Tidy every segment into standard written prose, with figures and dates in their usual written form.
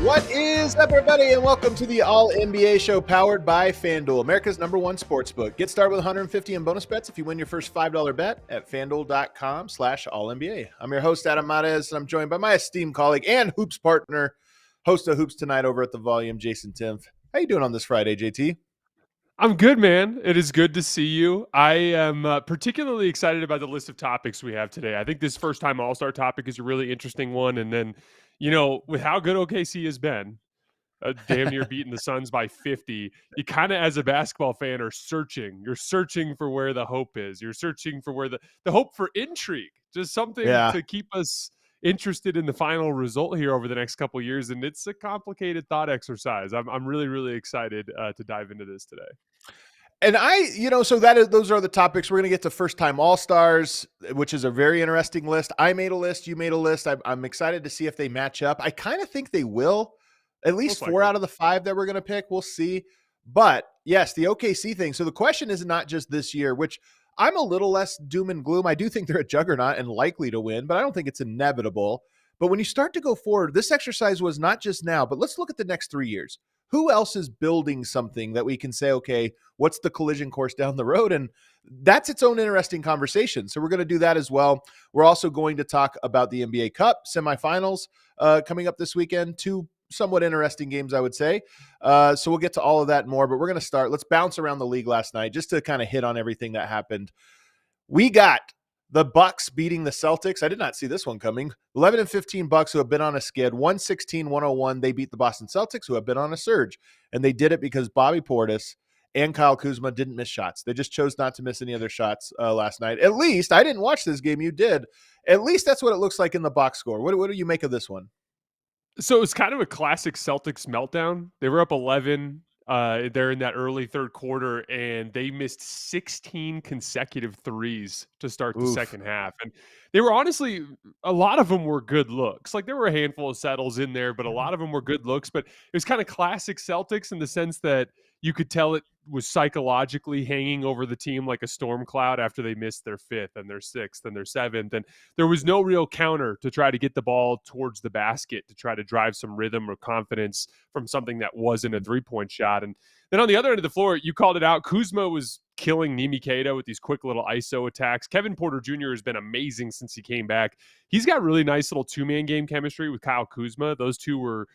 What is up, everybody, and welcome to the All NBA show powered by FanDuel, America's #1 sportsbook. Get started with 150 in bonus bets if you win your first $5 bet at FanDuel.com/AllNBA. I'm your host, Adam Mares, and I'm joined by my esteemed colleague and Hoops partner, host of Hoops Tonight over at the Volume, Jason Timpf. How you doing on this Friday, JT? I'm good, man. It is good to see you. I am particularly excited about the list of topics we have today. I think this first-time All-Star topic is a really interesting one, and then, you know, with how good OKC has been, damn near beating the Suns by 50, you kind of, as a basketball fan, are searching. You're searching for where the hope is. You're searching for where the hope for intrigue, just something to keep us interested in the final result here over the next couple of years. And it's a complicated thought exercise. I'm really, really excited to dive into this today. And so those are the topics. We're going to get to first-time All-Stars, which is a very interesting list. I made a list. You made a list. I'm excited to see if they match up. I kind of think they will. At least 4 out of the 5 that we're going to pick. We'll see. But, yes, the OKC thing. So the question is not just this year, which I'm a little less doom and gloom. I do think they're a juggernaut and likely to win, but I don't think it's inevitable. But when you start to go forward, this exercise was not just now, but let's look at the next 3 years. Who else is building something that we can say, okay, what's the collision course down the road? And that's its own interesting conversation. So we're going to do that as well. We're also going to talk about the NBA Cup semifinals coming up this weekend. 2 somewhat interesting games, I would say. So we'll get to all of that and more, but we're going to start. Let's bounce around the league last night just to kind of hit on everything that happened. We got the Bucks beating the Celtics. I did not see this one coming. 11 and 15 Bucks, who have been on a skid. 116-101. They beat the Boston Celtics, who have been on a surge. And they did it because Bobby Portis and Kyle Kuzma didn't miss shots. They just chose not to miss any other shots last night. At least, I didn't watch this game. You did. At least that's what it looks like in the box score. What do you make of this one? So it was kind of a classic Celtics meltdown. They were up 11. They're in that early third quarter, and they missed 16 consecutive threes to start the second half. And they were honestly, a lot of them were good looks. Like, there were a handful of settles in there, but a lot of them were good looks. But it was kind of classic Celtics in the sense that you could tell it was psychologically hanging over the team like a storm cloud after they missed their 5th and their 6th and their 7th. And there was no real counter to try to get the ball towards the basket to try to drive some rhythm or confidence from something that wasn't a three-point shot. And then on the other end of the floor, you called it out. Kuzma was killing Nimi Keita with these quick little ISO attacks. Kevin Porter Jr. has been amazing since he came back. He's got really nice little two-man game chemistry with Kyle Kuzma. Those two were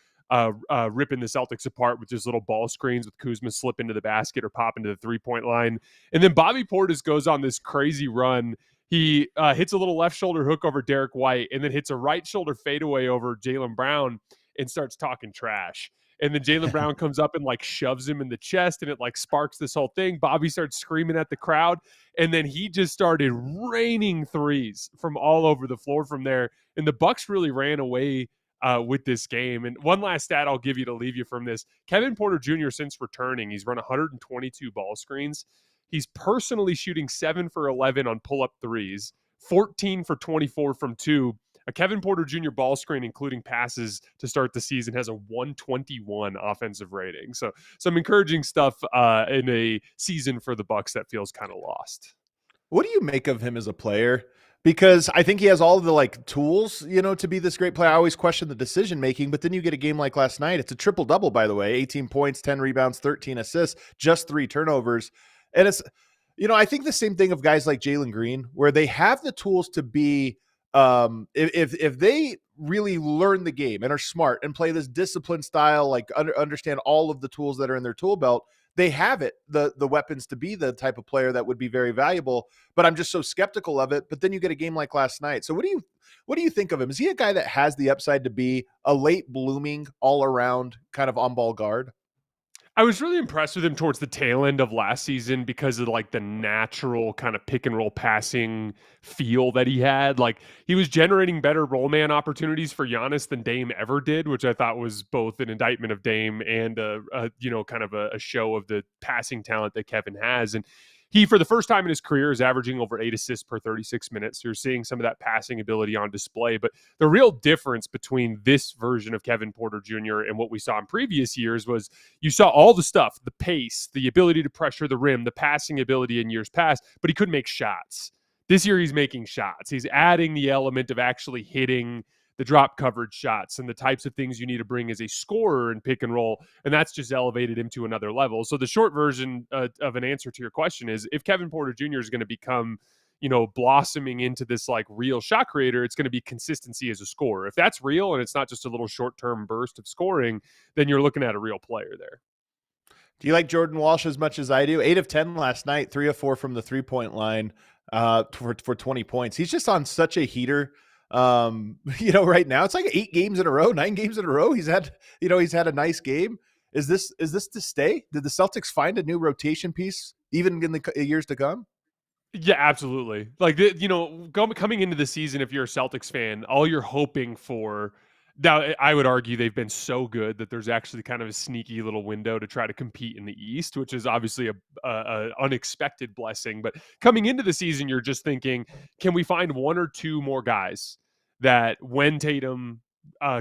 ripping the Celtics apart with just little ball screens with Kuzma slip into the basket or pop into the three-point line. And then Bobby Portis goes on this crazy run. He hits a little left shoulder hook over Derek White and then hits a right shoulder fadeaway over Jaylen Brown and starts talking trash. And then Jaylen Brown comes up and like shoves him in the chest, and it like sparks this whole thing. Bobby starts screaming at the crowd, and then he just started raining threes from all over the floor from there. And the Bucks really ran away with this game. And one last stat I'll give you to leave you from this. Kevin Porter Jr., since returning, he's run 122 ball screens. He's personally shooting 7 for 11 on pull-up threes, 14 for 24 from 2. A Kevin Porter Jr. ball screen, including passes to start the season, has a 121 offensive rating. So some encouraging stuff in a season for the Bucks that feels kind of lost. What do you make of him as a player? Because I think he has all the tools, to be this great player. I always question the decision making, but then you get a game like last night. It's a triple double, by the way, 18 points, 10 rebounds, 13 assists, just 3 turnovers. And it's, I think the same thing of guys like Jalen Green, where they have the tools to be, if they really learn the game and are smart and play this disciplined style, understand all of the tools that are in their tool belt, they have the weapons to be the type of player that would be very valuable. But I'm just so skeptical of it. But then you get a game like last night. So what do you think of him? Is he a guy that has the upside to be a late blooming, all around kind of on ball guard? I was really impressed with him towards the tail end of last season because of like the natural kind of pick and roll passing feel that he had. Like he was generating better roll man opportunities for Giannis than Dame ever did, which I thought was both an indictment of Dame and kind of a show of the passing talent that Kevin has. And he, for the first time in his career, is averaging over 8 assists per 36 minutes. So you're seeing some of that passing ability on display. But the real difference between this version of Kevin Porter Jr. and what we saw in previous years was you saw all the stuff, the pace, the ability to pressure the rim, the passing ability in years past, but he couldn't make shots. This year he's making shots. He's adding the element of actually hitting the drop coverage shots and the types of things you need to bring as a scorer in pick and roll. And that's just elevated him to another level. So the short version of an answer to your question is if Kevin Porter Jr. is going to become, blossoming into this like real shot creator, it's going to be consistency as a scorer. If that's real and it's not just a little short-term burst of scoring, then you're looking at a real player there. Do you like Jordan Walsh as much as I do? 8 of 10 last night, 3 of 4 from the 3-point line for 20 points. He's just on such a heater. Right now it's like 8 games in a row, 9 games in a row. He's had a nice game. Is this to stay? Did the Celtics find a new rotation piece even in the years to come? Yeah, absolutely. Like, coming into the season, if you're a Celtics fan, all you're hoping for now, I would argue they've been so good that there's actually kind of a sneaky little window to try to compete in the East, which is obviously a unexpected blessing. But coming into the season, you're just thinking, can we find 1 or 2 more guys that when Tatum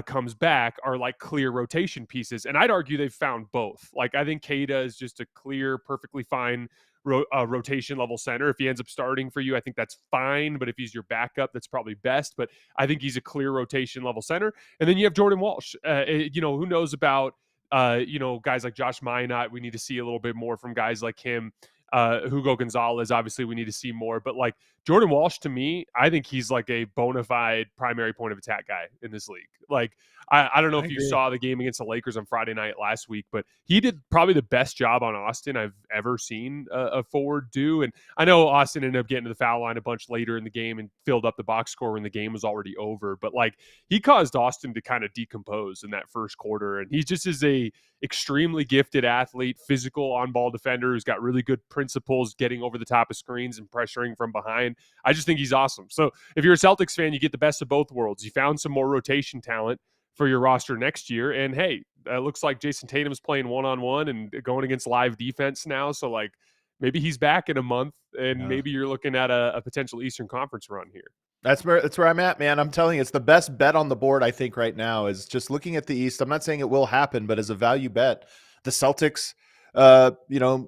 comes back are like clear rotation pieces? And I'd argue they've found both. Like, I think Keita is just a clear, perfectly fine rotation level center. If he ends up starting for you, I think that's fine. But if he's your backup, that's probably best. But I think he's a clear rotation level center. And then you have Jordan Walsh. Who knows about guys like Josh Minot? We need to see a little bit more from guys like him. Hugo Gonzalez, obviously, we need to see more. But like Jordan Walsh, to me, I think he's like a bona fide primary point of attack guy in this league. Like, I don't know if you saw the game against the Lakers on Friday night last week, but he did probably the best job on Austin I've ever seen a forward do. And I know Austin ended up getting to the foul line a bunch later in the game and filled up the box score when the game was already over. But like, he caused Austin to kind of decompose in that first quarter. And he just is a extremely gifted athlete, physical on-ball defender who's got really good principles, getting over the top of screens and pressuring from behind. I just think he's awesome. So if you're a Celtics fan, you get the best of both worlds. You found some more rotation talent for your roster next year. And hey, it looks like Jason Tatum's playing one-on-one and going against live defense now. So like maybe he's back in a month and maybe you're looking at a potential Eastern Conference run here. That's where I'm at, man. I'm telling you, it's the best bet on the board, I think, right now is just looking at the East. I'm not saying it will happen, but as a value bet, the Celtics,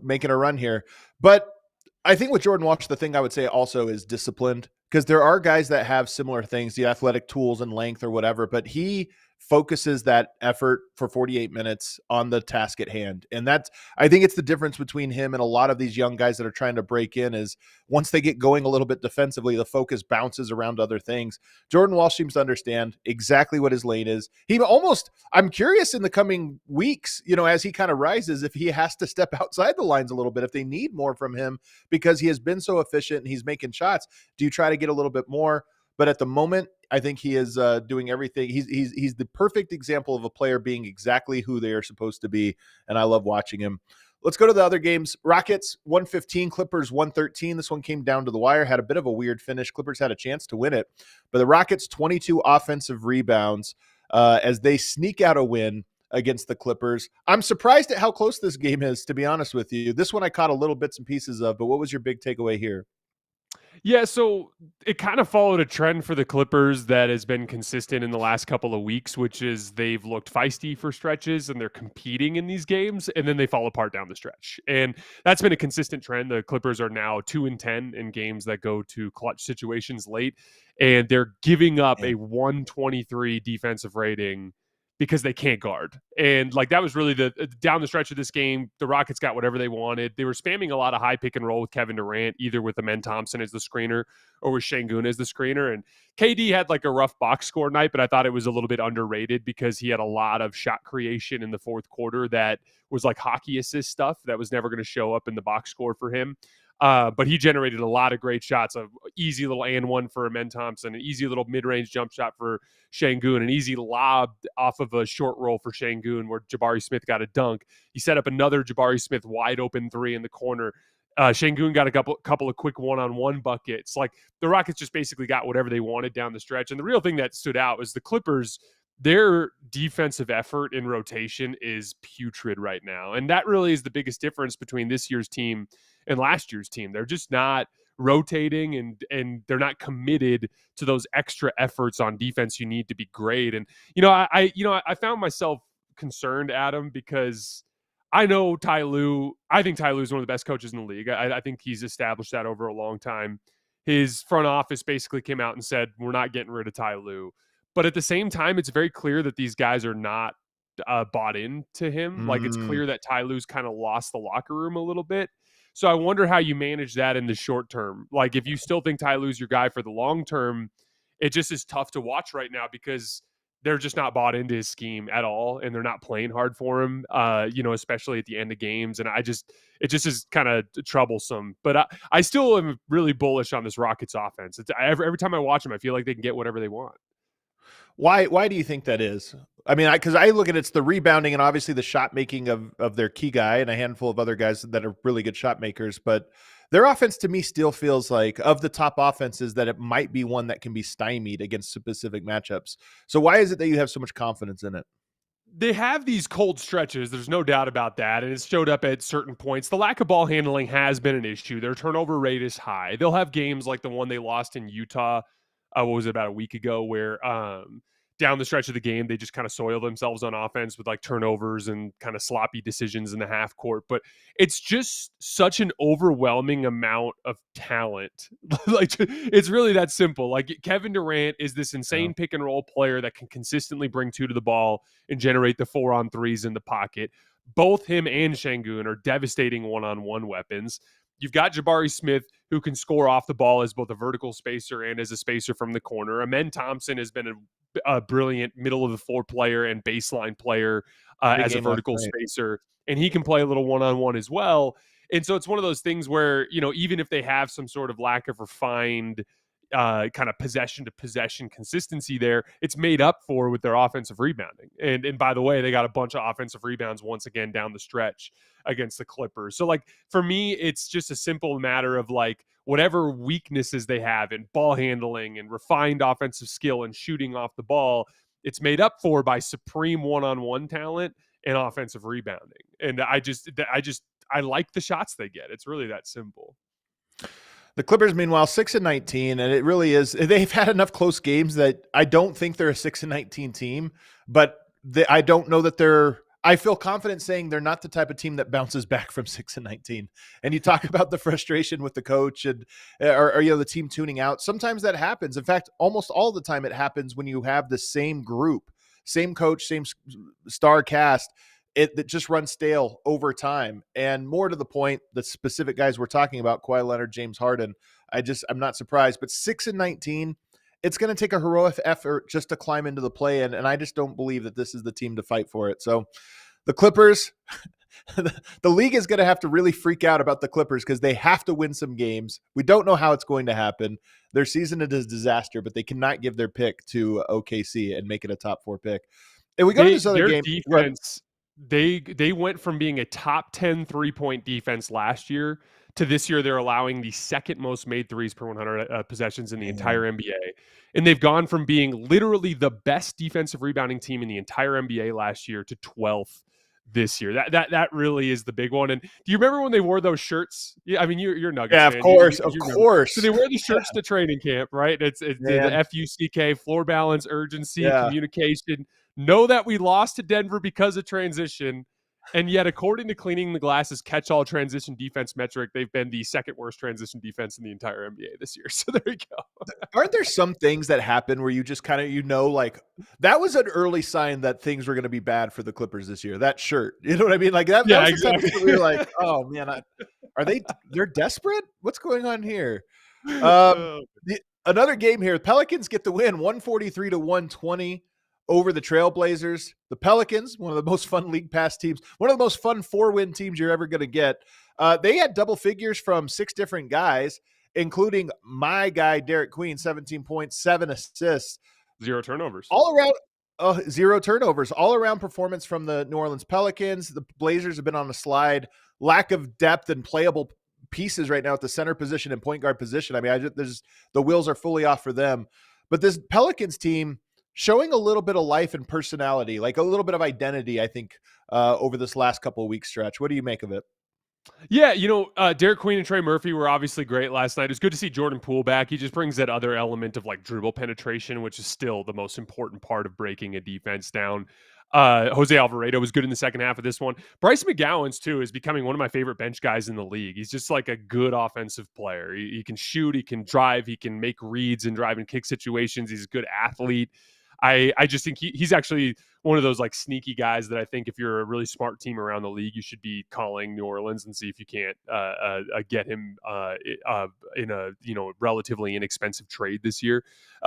making a run here. But I think with Jordan Walsh, the thing I would say also is disciplined, because there are guys that have similar things, the athletic tools and length or whatever, but he focuses that effort for 48 minutes on the task at hand. And I think it's the difference between him and a lot of these young guys that are trying to break in is once they get going a little bit defensively, the focus bounces around other things. Jordan Walsh seems to understand exactly what his lane is. I'm curious in the coming weeks, as he kind of rises, if he has to step outside the lines a little bit, if they need more from him because he has been so efficient and he's making shots. Do you try to get a little bit more? But at the moment, I think he is doing everything. He's the perfect example of a player being exactly who they are supposed to be, and I love watching him. Let's go to the other games. Rockets 115, Clippers 113. This one came down to the wire, had a bit of a weird finish. Clippers had a chance to win it, but the Rockets 22 offensive rebounds as they sneak out a win against the Clippers. I'm surprised at how close this game is, to be honest with you. This one I caught a little bits and pieces of, but what was your big takeaway here? Yeah, so it kind of followed a trend for the Clippers that has been consistent in the last couple of weeks, which is they've looked feisty for stretches and they're competing in these games, and then they fall apart down the stretch. And that's been a consistent trend. The Clippers are now 2-10 in games that go to clutch situations late, and they're giving up a 123 defensive rating because they can't guard. And like that was really the down the stretch of this game, the Rockets got whatever they wanted. They were spamming a lot of high pick and roll with Kevin Durant, either with Amen Thompson as the screener or with Şengün as the screener. And KD had like a rough box score night, but I thought it was a little bit underrated because he had a lot of shot creation in the fourth quarter that was like hockey assist stuff that was never going to show up in the box score for him. But he generated a lot of great shots, of easy little and one for Amen Thompson, an easy little mid-range jump shot for Şengün, an easy lob off of a short roll for Şengün where Jabari Smith got a dunk. He set up another Jabari Smith wide open three in the corner. Şengün got a couple of quick one-on-one buckets. Like, the Rockets just basically got whatever they wanted down the stretch. And the real thing that stood out was the Clippers. Their defensive effort in rotation is putrid right now. And that really is the biggest difference between this year's team and last year's team. They're just not rotating, and they're not committed to those extra efforts on defense you need to be great. And I found myself concerned, Adam, because I know Ty Lue. I think Ty Lue is one of the best coaches in the league. I think he's established that over a long time. His front office basically came out and said, we're not getting rid of Ty Lue. But at the same time, it's very clear that these guys are not bought into him. Like, it's clear that Ty Lue's kind of lost the locker room a little bit. So I wonder how you manage that in the short term. Like, if you still think Ty Lue's your guy for the long term, it just is tough to watch right now because they're just not bought into his scheme at all, and they're not playing hard for him, especially at the end of games. And it just is kind of troublesome. But I still am really bullish on this Rockets offense. Every time I watch them, I feel like they can get whatever they want. Why do you think that is? I mean, because I look at it's the rebounding and obviously the shot making of their key guy and a handful of other guys that are really good shot makers. But their offense to me still feels like, of the top offenses, that it might be one that can be stymied against specific matchups. So why is it that you have so much confidence in it? They have these cold stretches. There's no doubt about that. And it's showed up at certain points. The lack of ball handling has been an issue. Their turnover rate is high. They'll have games like the one they lost in Utah. What was it, about a week ago, where down the stretch of the game, they just kind of soil themselves on offense with like turnovers and kind of sloppy decisions in the half court. But it's just such an overwhelming amount of talent. Like, it's really that simple. Like, Kevin Durant is this insane pick and roll player that can consistently bring two to the ball and generate the 4-on-3s in the pocket. Both him and Şengün are devastating one-on-one weapons. You've got Jabari Smith, who can score off the ball as both a vertical spacer and as a spacer from the corner. Amen Thompson has been a brilliant middle of the floor player and baseline player as a vertical spacer, and he can play a little one-on-one as well. And so it's one of those things where, even if they have some sort of lack of refined kind of possession to possession consistency there, it's made up for with their offensive rebounding. And by the way, they got a bunch of offensive rebounds once again down the stretch against the Clippers. So, like, for me, it's just a simple matter of, like, whatever weaknesses they have in ball handling and refined offensive skill and shooting off the ball, it's made up for by supreme one-on-one talent and offensive rebounding. And I like the shots they get. It's really that simple. The Clippers, meanwhile, 6-19, and it really is. They've had enough close games that I don't think they're a 6-19 team, but I don't know that I feel confident saying they're not the type of team that bounces back from 6-19. And you talk about the frustration with the coach and or the team tuning out. Sometimes that happens. In fact, almost all the time it happens when you have the same group, same coach, same star cast. That just runs stale over time. And more to the point, the specific guys we're talking about, Kawhi Leonard, James Harden, I'm not surprised. But 6-19, it's going to take a heroic effort just to climb into the play-in, and I just don't believe that this is the team to fight for it. So the Clippers, the league is going to have to really freak out about the Clippers because they have to win some games. We don't know how it's going to happen. Their season is a disaster, but they cannot give their pick to OKC and make it a top 4 pick. And we go to this other game. Defense, they went from being a top 10 3-point defense last year to this year they're allowing the second most made threes per 100 possessions in the entire NBA. And they've gone from being literally the best defensive rebounding team in the entire NBA last year to 12th this year. That really is the big one. And do you remember when they wore those shirts? Yeah, I mean, you're a Nuggets fan. Of course. So they wear the shirts to training camp, right? It's the FUCK, floor balance, urgency, communication. Know that we lost to Denver because of transition. And yet, according to Cleaning the Glass's catch-all transition defense metric, they've been the second worst transition defense in the entire NBA this year. So there you go. Aren't there some things that happen where you just kind of, like that was an early sign that things were going to be bad for the Clippers this year? That shirt, you know what I mean? Like that. Yeah, was exactly. We were like, oh man, they're desperate? What's going on here? Another game here. Pelicans get the win, 143-120 over the Trailblazers. The Pelicans, one of the most fun league pass teams, one of the most fun 4-win teams you're ever going to get. They had double figures from 6 different guys, including my guy, Derek Queen, 17 points, 7 assists. 0 turnovers. All around, 0 turnovers. All around performance from the New Orleans Pelicans. The Blazers have been on a slide. Lack of depth and playable pieces right now at the center position and point guard position. I mean, the wheels are fully off for them. But this Pelicans team showing a little bit of life and personality, like a little bit of identity, I think, over this last couple of weeks stretch. What do you make of it? Yeah, Derek Queen and Trey Murphy were obviously great last night. It was good to see Jordan Poole back. He just brings that other element of like dribble penetration, which is still the most important part of breaking a defense down. Jose Alvarado was good in the second half of this one. Bryce McGowan's too is becoming one of my favorite bench guys in the league. He's just like a good offensive player. He can shoot, he can drive, he can make reads and drive and kick situations. He's a good athlete. I just think he's actually one of those like sneaky guys that I think if you're a really smart team around the league, you should be calling New Orleans and see if you can't get him in a relatively inexpensive trade this year,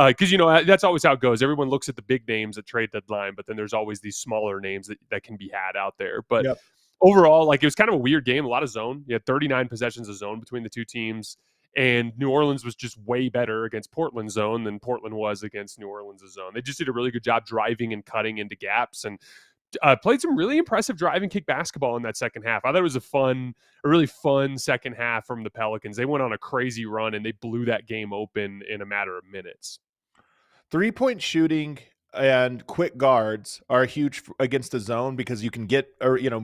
because that's always how it goes. Everyone looks at the big names at trade deadline, but then there's always these smaller names that can be had out there. But Yep. Overall, like it was kind of a weird game, a lot of zone. You had 39 possessions of zone between the two teams. And New Orleans was just way better against Portland's zone than Portland was against New Orleans' zone. They just did a really good job driving and cutting into gaps and played some really impressive drive and kick basketball in that second half. I thought it was a really fun second half from the Pelicans. They went on a crazy run and they blew that game open in a matter of minutes. 3-point shooting and quick guards are huge against the zone because you can get,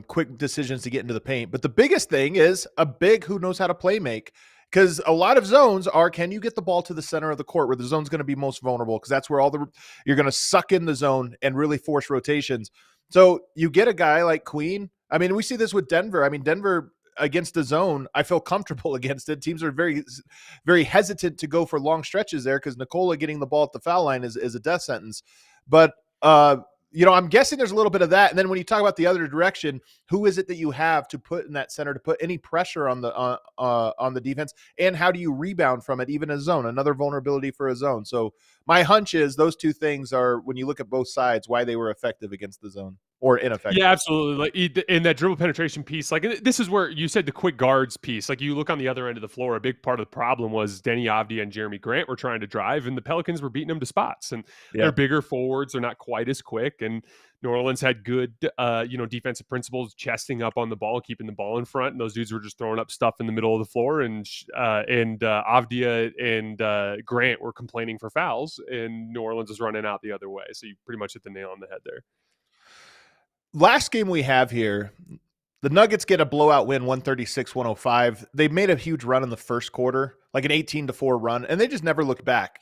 quick decisions to get into the paint. But the biggest thing is a big who knows how to play make. Because a lot of zones are, can you get the ball to the center of the court where the zone's going to be most vulnerable? Because that's where you're going to suck in the zone and really force rotations. So you get a guy like Queen. I mean, we see this with Denver. I mean, Denver against the zone, I feel comfortable against it. Teams are very, very hesitant to go for long stretches there because Nikola getting the ball at the foul line is a death sentence. But I'm guessing there's a little bit of that. And then when you talk about the other direction, who is it that you have to put in that center to put any pressure on the defense? And how do you rebound from it? Even a zone, another vulnerability for a zone. So my hunch is those two things are, when you look at both sides, why they were effective against the zone or ineffective. Yeah, absolutely. Like in that dribble penetration piece, like this is where you said the quick guards piece. Like you look on the other end of the floor, a big part of the problem was Denny Avdia and Jeremy Grant were trying to drive, and the Pelicans were beating them to spots. And they're bigger forwards; they're not quite as quick. And New Orleans had good, defensive principles, chesting up on the ball, keeping the ball in front, and those dudes were just throwing up stuff in the middle of the floor. And Avdia and Grant were complaining for fouls, and New Orleans was running out the other way. So you pretty much hit the nail on the head there. Last game we have here, the Nuggets get a blowout win, 136-105. They made a huge run in the first quarter, like an 18-4 run, and they just never looked back.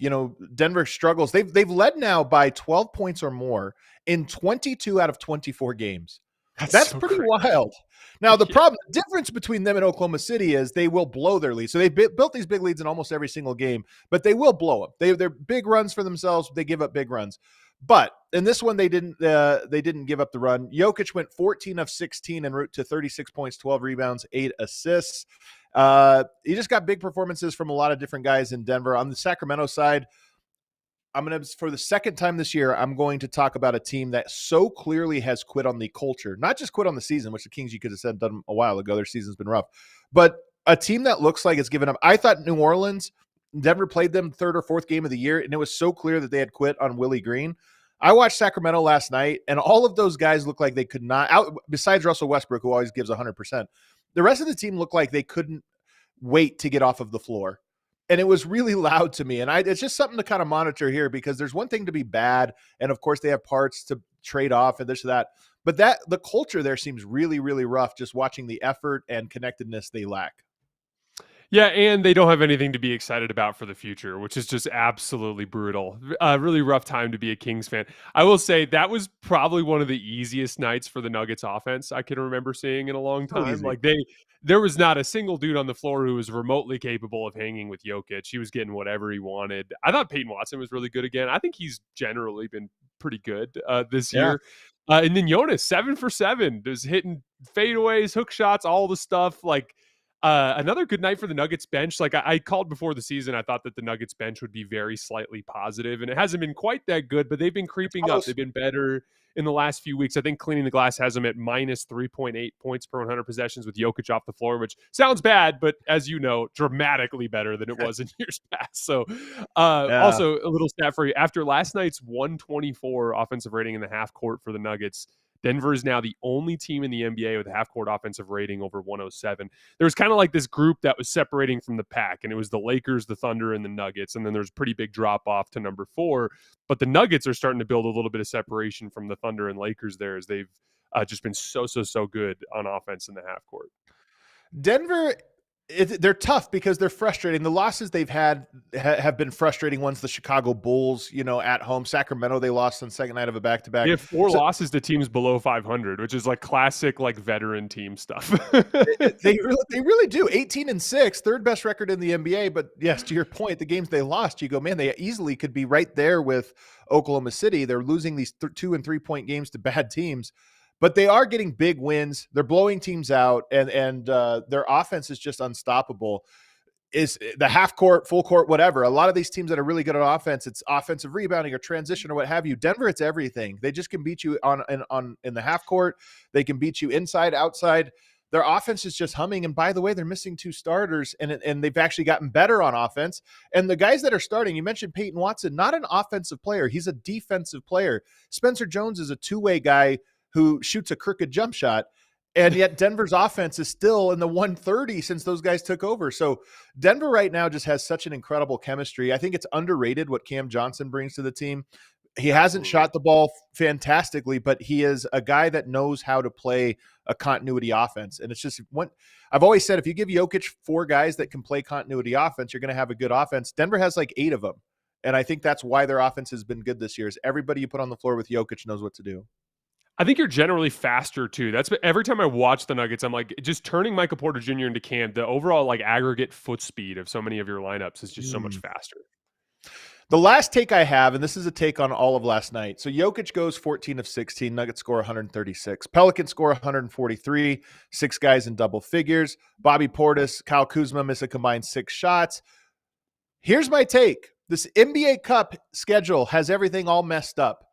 Denver struggles. They've led now by 12 points or more in 22 out of 24 games. That's so pretty crazy. Wild. Now, the difference between them and Oklahoma City is they will blow their lead. So they built these big leads in almost every single game, but they will blow them. They're big runs for themselves. They give up big runs. But in this one, they didn't give up the run. Jokic went 14 of 16 en route to 36 points, 12 rebounds, 8 assists. He just got big performances from a lot of different guys in Denver. On the Sacramento side, for the second time this year, I'm going to talk about a team that so clearly has quit on the culture, not just quit on the season, which the Kings, you could have said done a while ago. Their season's been rough, but a team that looks like it's given up. I thought New Orleans, Denver played them third or fourth game of the year, and it was so clear that they had quit on Willie Green. I watched Sacramento last night, and all of those guys looked like they could not, besides Russell Westbrook, who always gives 100%. The rest of the team looked like they couldn't wait to get off of the floor. And it was really loud to me. And it's just something to kind of monitor here, because there's one thing to be bad. And of course they have parts to trade off and this or that. But the culture there seems really, really rough, just watching the effort and connectedness they lack. Yeah, and they don't have anything to be excited about for the future, which is just absolutely brutal. Really rough time to be a Kings fan. I will say that was probably one of the easiest nights for the Nuggets offense I can remember seeing in a long time. Like there was not a single dude on the floor who was remotely capable of hanging with Jokic. He was getting whatever he wanted. I thought Peyton Watson was really good again. I think he's generally been pretty good this year. And then Jonas, 7 for 7, just hitting fadeaways, hook shots, all the stuff. Like, Another good night for the Nuggets bench. Like I called before the season, I thought that the Nuggets bench would be very slightly positive, and it hasn't been quite that good, but they've been creeping up. Close. They've been better in the last few weeks. I think Cleaning the Glass has them at minus 3.8 points per 100 possessions with Jokic off the floor, which sounds bad, but as you know, dramatically better than it was in years past. So Yeah. also a little stat for you. After last night's 124 offensive rating in the half court for the Nuggets, Denver is now the only team in the NBA with a half court offensive rating over 107. There was kind of like this group that was separating from the pack, and it was the Lakers, the Thunder, and the Nuggets. And then there's a pretty big drop off to number 4. But the Nuggets are starting to build a little bit of separation from the Thunder and Lakers there, as they've just been so good on offense in the half court. Denver, they're tough because they're frustrating. The losses they've had have been frustrating ones. The Chicago Bulls, at home. Sacramento, they lost on second night of a back-to-back. They have 4 losses to teams below 500, which is like classic, like veteran team stuff. They really do. 18-6, third best record in the NBA. But yes, to your point, the games they lost, you go, man, they easily could be right there with Oklahoma City. They're losing these 2 and 3 point games to bad teams. But they are getting big wins. They're blowing teams out, and their offense is just unstoppable. Is the half court, full court, whatever. A lot of these teams that are really good at offense, it's offensive rebounding or transition or what have you. Denver, it's everything. They just can beat you in the half court. They can beat you inside, outside. Their offense is just humming. And by the way, they're missing 2 starters, and they've actually gotten better on offense. And the guys that are starting, you mentioned Peyton Watson, not an offensive player. He's a defensive player. Spencer Jones is a two-way guy who shoots a crooked jump shot. And yet Denver's offense is still in the 130 since those guys took over. So Denver right now just has such an incredible chemistry. I think it's underrated what Cam Johnson brings to the team. He hasn't shot the ball fantastically, but he is a guy that knows how to play a continuity offense. And it's just I've always said, if you give Jokic 4 guys that can play continuity offense, you're going to have a good offense. Denver has like 8 of them. And I think that's why their offense has been good this year, is everybody you put on the floor with Jokic knows what to do. I think you're generally faster too. That's every time I watch the Nuggets, I'm like, just turning Michael Porter Jr. into Cam, the overall like aggregate foot speed of so many of your lineups is just so much faster. The last take I have, and this is a take on all of last night. So Jokic goes 14 of 16. Nuggets score 136. Pelicans score 143. 6 guys in double figures. Bobby Portis, Kyle Kuzma miss a combined 6 shots. Here's my take. This NBA Cup schedule has everything all messed up.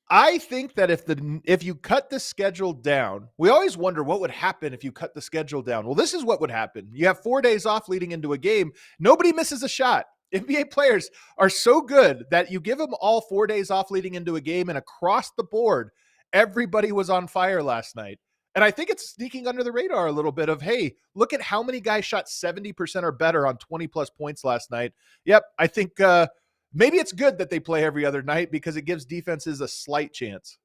I think that if you cut the schedule down, we always wonder what would happen if you cut the schedule down. Well, this is what would happen. You have 4 days off leading into a game. Nobody misses a shot. NBA players are so good that you give them all 4 days off leading into a game, and across the board, everybody was on fire last night. And I think it's sneaking under the radar a little bit of, hey, look at how many guys shot 70% or better on 20-plus points last night. Yep, I think maybe it's good that they play every other night because it gives defenses a slight chance.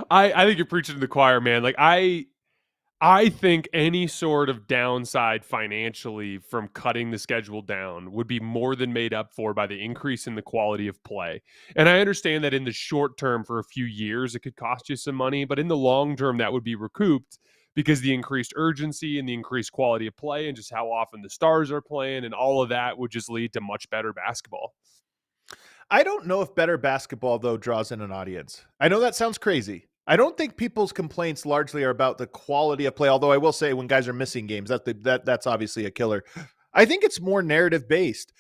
I think you're preaching to the choir, man. Like I think any sort of downside financially from cutting the schedule down would be more than made up for by the increase in the quality of play. And I understand that in the short term, for a few years, it could cost you some money, but in the long term, that would be recouped because the increased urgency and the increased quality of play and just how often the stars are playing and all of that would just lead to much better basketball. I don't know if better basketball, though, draws in an audience. I know that sounds crazy. I don't think people's complaints largely are about the quality of play, although I will say when guys are missing games, that's obviously a killer. I think it's more narrative based.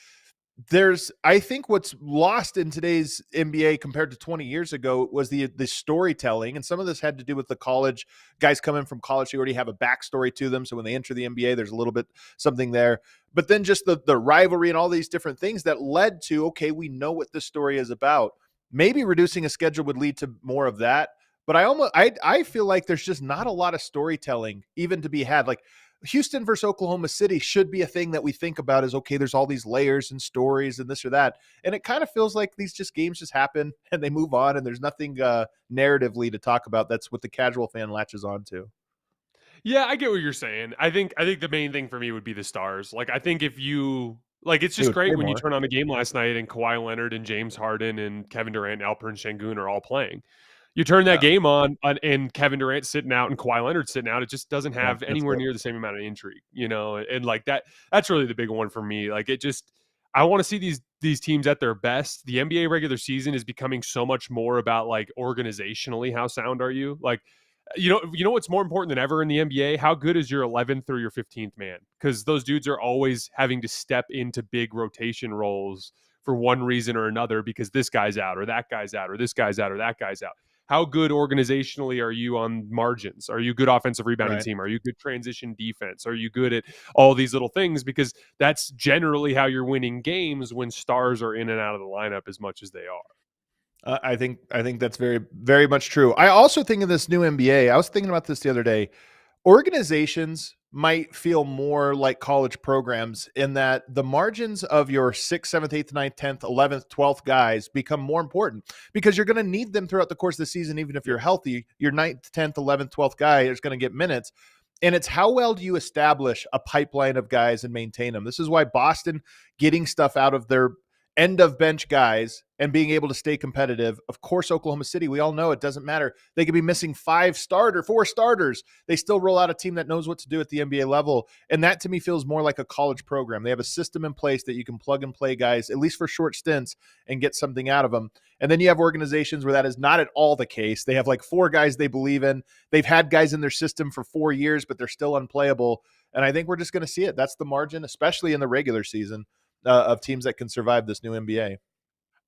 I think what's lost in today's NBA compared to 20 years ago was the storytelling. And some of this had to do with the college guys coming from college. They already have a backstory to them. So when they enter the NBA, there's a little bit something there, but then just the rivalry and all these different things that led to, okay, we know what this story is about. Maybe reducing a schedule would lead to more of that. But I feel like there's just not a lot of storytelling even to be had. Like Houston versus Oklahoma City should be a thing that we think about as, okay, there's all these layers and stories and this or that. And it kind of feels like these games just happen and they move on and there's nothing narratively to talk about. That's what the casual fan latches on to. Yeah, I get what you're saying. I think the main thing for me would be the stars. Like, I think if you like, it's just Dude, great way when you more. turn on a game last night and Kawhi Leonard and James Harden and Kevin Durant and Alperen Şengün are all playing. You turn that Yeah. game on and Kevin Durant sitting out and Kawhi Leonard sitting out, it just doesn't Yeah, have that's anywhere it. near the same amount of intrigue, and like that's really the big one for me. Like I want to see these teams at their best. The NBA regular season is becoming so much more about like organizationally, how sound are you? Like You know what's more important than ever in the NBA? How good is your 11th or your 15th man? Because those dudes are always having to step into big rotation roles for one reason or another, because this guy's out or that guy's out or this guy's out or that guy's out. How good organizationally are you on margins? Are you good offensive rebounding Right. team? Are you good transition defense? Are you good at all these little things? Because that's generally how you're winning games when stars are in and out of the lineup as much as they are. I think that's very, very much true. I also think in this new NBA, I was thinking about this the other day. Organizations might feel more like college programs in that the margins of your 6th, 7th, 8th, 9th, 10th, 11th, 12th guys become more important because you're going to need them throughout the course of the season. Even if you're healthy, your 9th, 10th, 11th, 12th guy is going to get minutes. And it's how well do you establish a pipeline of guys and maintain them? This is why Boston getting stuff out of their end of bench guys and being able to stay competitive. Of course, Oklahoma City, we all know it doesn't matter. They could be missing 4 starters. They still roll out a team that knows what to do at the NBA level. And that to me feels more like a college program. They have a system in place that you can plug and play guys, at least for short stints, and get something out of them. And then you have organizations where that is not at all the case. They have like 4 guys they believe in. They've had guys in their system for 4 years, but they're still unplayable. And I think we're just going to see it. That's the margin, especially in the regular season, of teams that can survive this new NBA.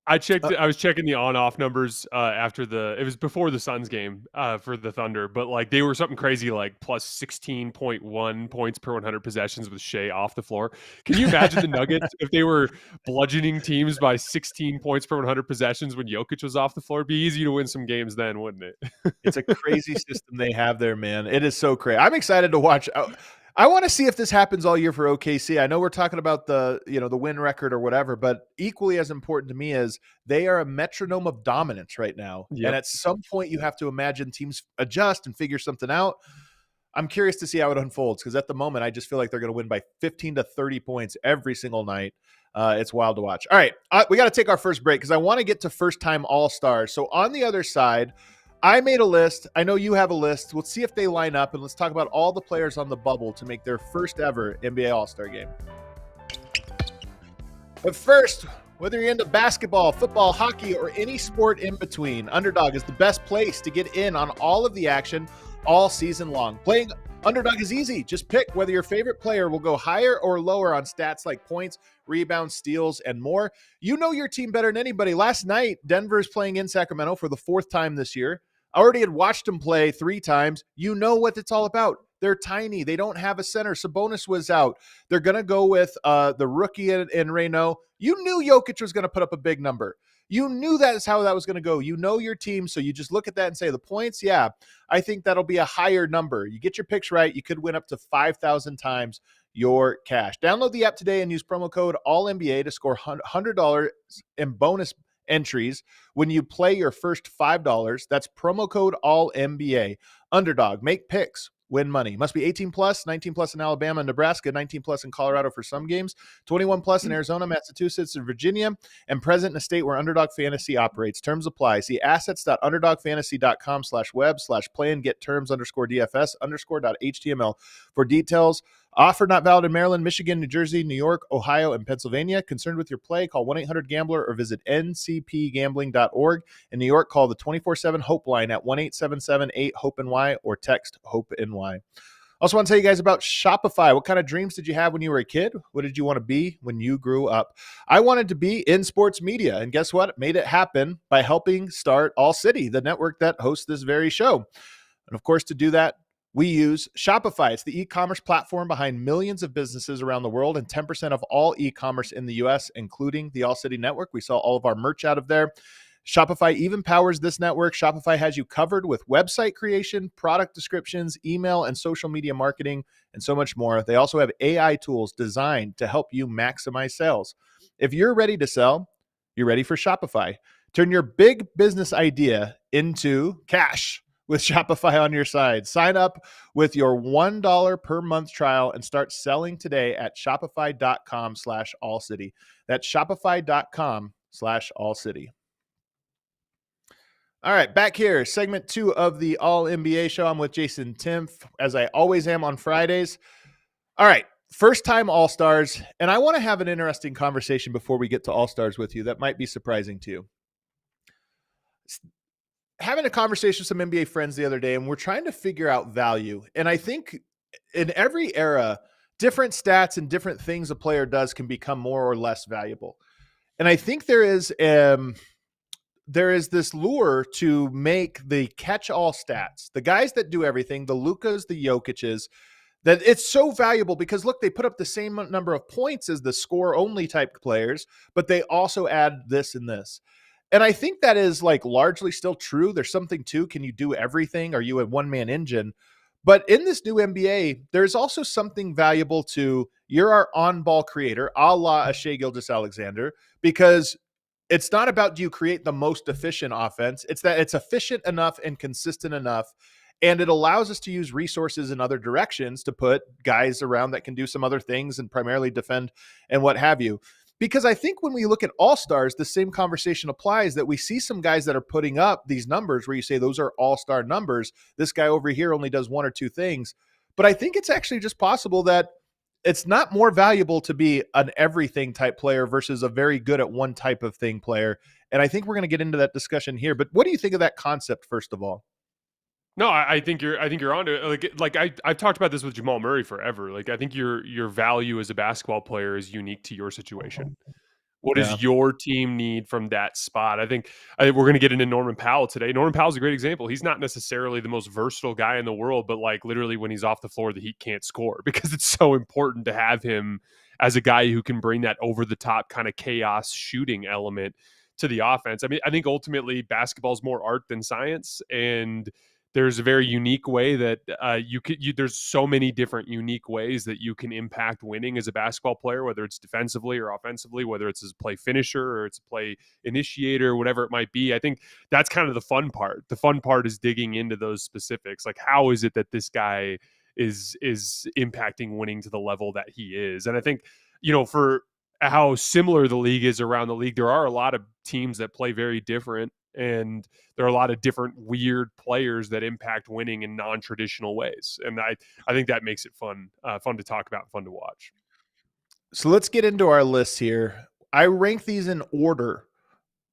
I was checking the on-off numbers after it was before the Suns game for the Thunder, but like they were something crazy like plus 16.1 points per 100 possessions with Shea off the floor. Can you imagine the Nuggets if they were bludgeoning teams by 16 points per 100 possessions when Jokic was off the floor? It'd be easy to win some games then, wouldn't it? It's a crazy system they have there, man. It is so crazy. I'm excited to watch. I want to see if this happens all year for OKC. I know we're talking about the win record or whatever, but equally as important to me is they are a metronome of dominance right now. Yep. And at some point you have to imagine teams adjust and figure something out. I'm curious to see how it unfolds because at the moment I just feel like they're going to win by 15 to 30 points every single night. It's wild to watch. All right, we got to take our first break because I want to get to first-time All-Stars. So on the other side, I made a list. I know you have a list. Let's see if they line up, and let's talk about all the players on the bubble to make their first ever NBA All-Star game. But first, whether you're into basketball, football, hockey, or any sport in between, Underdog is the best place to get in on all of the action all season long. Playing Underdog is easy. Just pick whether your favorite player will go higher or lower on stats like points, rebounds, steals, and more. You know your team better than anybody. Last night, Denver is playing in Sacramento for the 4th time this year. I already had watched them play 3 times. You know what it's all about. They're tiny. They don't have a center. Sabonis was out. They're going to go with the rookie in Reno. You knew Jokic was going to put up a big number. You knew that's how that was going to go. You know your team, so you just look at that and say, the points, yeah, I think that'll be a higher number. You get your picks right, you could win up to 5,000 times your cash. Download the app today and use promo code ALLNBA to score $100 in bonus entries when you play your first $5. That's promo code ALLNBA. Underdog, make picks, win money. Must be 18 plus, 19 plus in Alabama and Nebraska, 19 plus in Colorado for some games, 21 plus in Arizona, Massachusetts, and Virginia, and present in a state where Underdog Fantasy operates. Terms apply. See assets.underdogfantasy.com/web/play and get terms_DFS_.html for details. Offer not valid in Maryland, Michigan, New Jersey, New York, Ohio, and Pennsylvania. Concerned with your play? Call 1-800-GAMBLER or visit ncpgambling.org. In New York, call the 24/7 Hope line at 1-877-8-HOPE-NY or text HOPE-NY. Also want to tell you guys about Shopify. What kind of dreams did you have when you were a kid? What did you want to be when you grew up? I wanted to be in sports media, and guess what? Made it happen by helping start ALLCITY, the network that hosts this very show. And of course, to do that, we use Shopify. It's the e-commerce platform behind millions of businesses around the world and 10% of all e-commerce in the US, including the ALLCITY network. We sell all of our merch out of there. Shopify even powers this network. Shopify has you covered with website creation, product descriptions, email and social media marketing, and so much more. They also have AI tools designed to help you maximize sales. If you're ready to sell, you're ready for Shopify. Turn your big business idea into cash with Shopify on your side. Sign up with your $1 per month trial and start selling today at shopify.com/allcity. That's shopify.com/allcity. All right, back here, segment 2 of the All NBA show. I'm with Jason Timpf, as I always am on Fridays. All right, first time All-Stars, and I want to have an interesting conversation before we get to All-Stars with you that might be surprising to you. having a conversation with some NBA friends the other day, and we're trying to figure out value. And I think in every era, different stats and different things a player does can become more or less valuable. And I think there is this lure to make the catch-all stats, the guys that do everything, the Lukas, the Jokic's, that it's so valuable because look, they put up the same number of points as the score only type players, but they also add this and this. And I think that is like largely still true. There's something to, can you do everything? Are you a one-man engine? But in this new NBA, there's also something valuable to, you're our on-ball creator, a la Shai Gilgeous-Alexander, because it's not about do you create the most efficient offense. It's that it's efficient enough and consistent enough. And it allows us to use resources in other directions to put guys around that can do some other things and primarily defend and what have you. Because I think when we look at all-stars, the same conversation applies, that we see some guys that are putting up these numbers where you say those are all-star numbers. This guy over here only does one or two things. But I think it's actually just possible that it's not more valuable to be an everything type player versus a very good at one type of thing player. And I think we're going to get into that discussion here. But what do you think of that concept, first of all? No, I think you're on to it. I've talked about this with Jamal Murray forever. Like, I think your value as a basketball player is unique to your situation. What Yeah. does your team need from that spot? We're going to get into Norman Powell today. Norman Powell's a great example. He's not necessarily the most versatile guy in the world, but like literally when he's off the floor, the Heat can't score because it's so important to have him as a guy who can bring that over the top kind of chaos shooting element to the offense. I mean, I think ultimately basketball is more art than science, and there's a very unique way that there's so many different unique ways that you can impact winning as a basketball player, whether it's defensively or offensively, whether it's as a play finisher or it's a play initiator, whatever it might be. I think that's kind of the fun part. The fun part is digging into those specifics. Like, how is it that this guy is impacting winning to the level that he is? And I think, for how similar the league is around the league, there are a lot of teams that play very different, and there are a lot of different weird players that impact winning in non-traditional ways. And I think that makes it fun to talk about, fun to watch. So let's get into our lists here. I rank these in order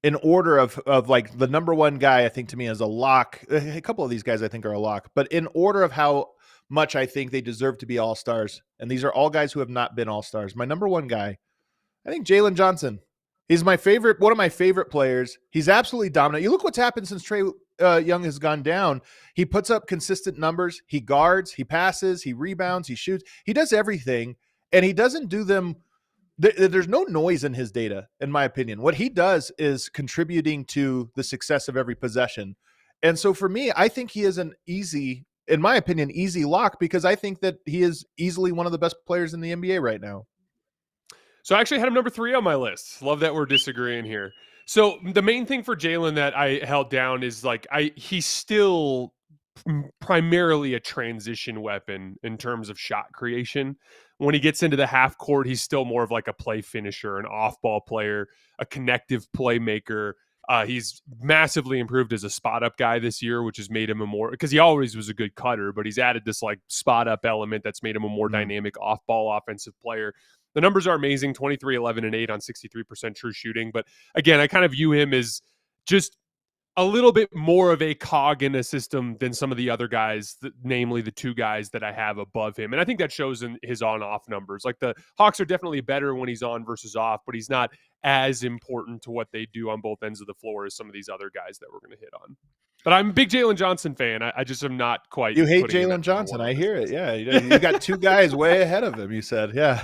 of like the number one guy, I think to me is a lock. A couple of these guys I think are a lock, but in order of how much I think they deserve to be all-stars. And these are all guys who have not been all-stars. My number one guy, I think Jalen Johnson. He's one of my favorite players. He's absolutely dominant. You look what's happened since Trey Young has gone down. He puts up consistent numbers. He guards, he passes, he rebounds, he shoots. He does everything, and he doesn't do them. There's no noise in his data, in my opinion. What he does is contributing to the success of every possession. And so for me, I think he is in my opinion, easy lock, because I think that he is easily one of the best players in the NBA right now. So I actually had him number 3 on my list. Love that we're disagreeing here. So the main thing for Jalen that I held down is he's still primarily a transition weapon in terms of shot creation. When he gets into the half court, he's still more of like a play finisher, an off-ball player, a connective playmaker. He's massively improved as a spot up guy this year, which has made him because he always was a good cutter, but he's added this like spot up element that's made him a more dynamic off-ball offensive player. The numbers are amazing, 23, 11, and 8 on 63% true shooting. But again, I kind of view him as just a little bit more of a cog in a system than some of the other guys, namely the two guys that I have above him. And I think that shows in his on-off numbers. Like, the Hawks are definitely better when he's on versus off, but he's not as important to what they do on both ends of the floor as some of these other guys that we're going to hit on. But I'm a big Jalen Johnson fan. I just am not quite. You hate Jalen Johnson. I hear it. Yeah. You got two guys way ahead of him, you said. Yeah.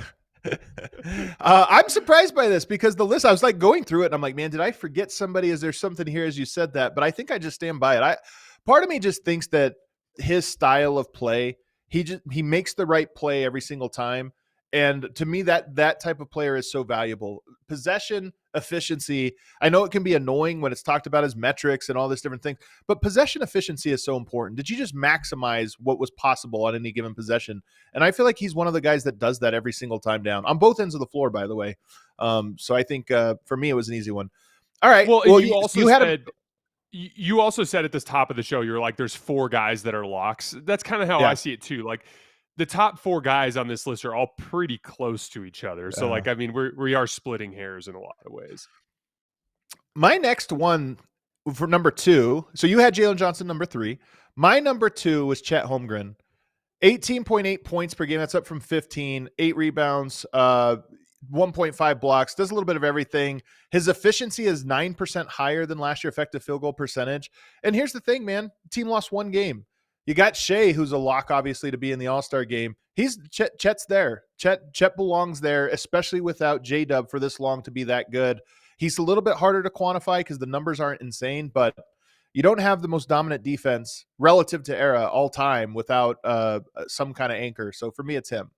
I'm surprised by this because the list, I was like going through it and I'm like, man, did I forget somebody? Is there something here as you said that? But I think I just stand by it. Part of me just thinks that his style of play, he makes the right play every single time. And to me, that type of player is so valuable. Possession, efficiency. I know it can be annoying when it's talked about as metrics and all this different things, but possession efficiency is so important. Did you just maximize what was possible on any given possession? And I feel like he's one of the guys that does that every single time down on both ends of the floor, by the way. So I think for me, it was an easy one. All right. Well, you also said at this top of the show, you're like, there's 4 guys that are locks. That's kind of how I see it too. Like, the top 4 guys on this list are all pretty close to each other. So we are splitting hairs in a lot of ways. My next one for number 2. So you had Jalen Johnson number 3. My number 2 was Chet Holmgren. 18.8 points per game. That's up from 15, 8 rebounds, 1.5 blocks, does a little bit of everything. His efficiency is 9% higher than last year, effective field goal percentage. And here's the thing, man, team lost 1 game. You got Shea, who's a lock, obviously, to be in the All-Star game. Chet's there. Chet belongs there, especially without J-Dub for this long to be that good. He's a little bit harder to quantify because the numbers aren't insane, but you don't have the most dominant defense relative to era all time without some kind of anchor. So for me, it's him.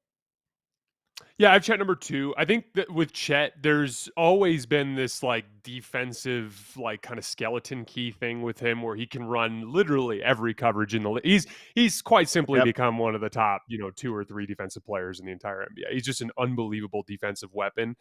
Yeah, I've Chet number 2. I think that with Chet, there's always been this like defensive, like kind of skeleton key thing with him where he can run literally every coverage in the league. He's quite simply become one of the top, 2 or 3 defensive players in the entire NBA. He's just an unbelievable defensive weapon.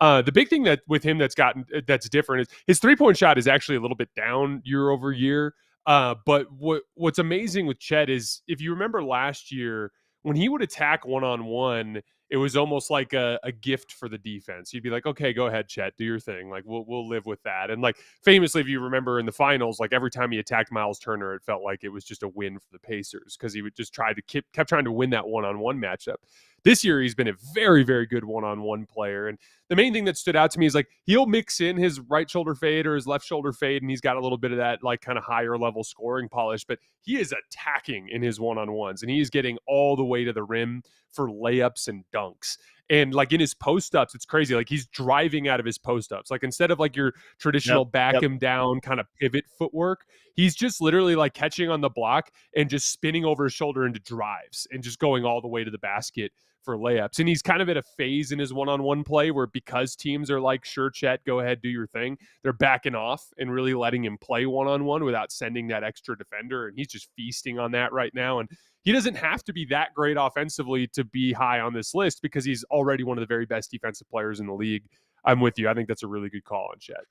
The big thing that with him that's different is his 3-point shot is actually a little bit down year over year. But what's amazing with Chet is if you remember last year when he would attack one-on-one, it was almost like a gift for the defense. You'd be like, okay, go ahead, Chet, do your thing. Like we'll live with that. And like famously, if you remember in the finals, like every time he attacked Miles Turner, it felt like it was just a win for the Pacers because he would just kept trying to win that one-on-one matchup. This year, he's been a very, very good one-on-one player. And the main thing that stood out to me is like he'll mix in his right shoulder fade or his left shoulder fade, and he's got a little bit of that like kind of higher level scoring polish, but he is attacking in his one-on-ones, and he is getting all the way to the rim for layups and dunks. And like in his post-ups, it's crazy. Like he's driving out of his post-ups. Like instead of like your traditional him down kind of pivot footwork, he's just literally like catching on the block and just spinning over his shoulder into drives and just going all the way to the basket for layups. And he's kind of at a phase in his one-on-one play where because teams are like, sure, Chet, go ahead, do your thing, they're backing off and really letting him play one-on-one without sending that extra defender. And he's just feasting on that right now. And he doesn't have to be that great offensively to be high on this list because he's already one of the very best defensive players in the league. I'm with you. I think that's a really good call on Chet.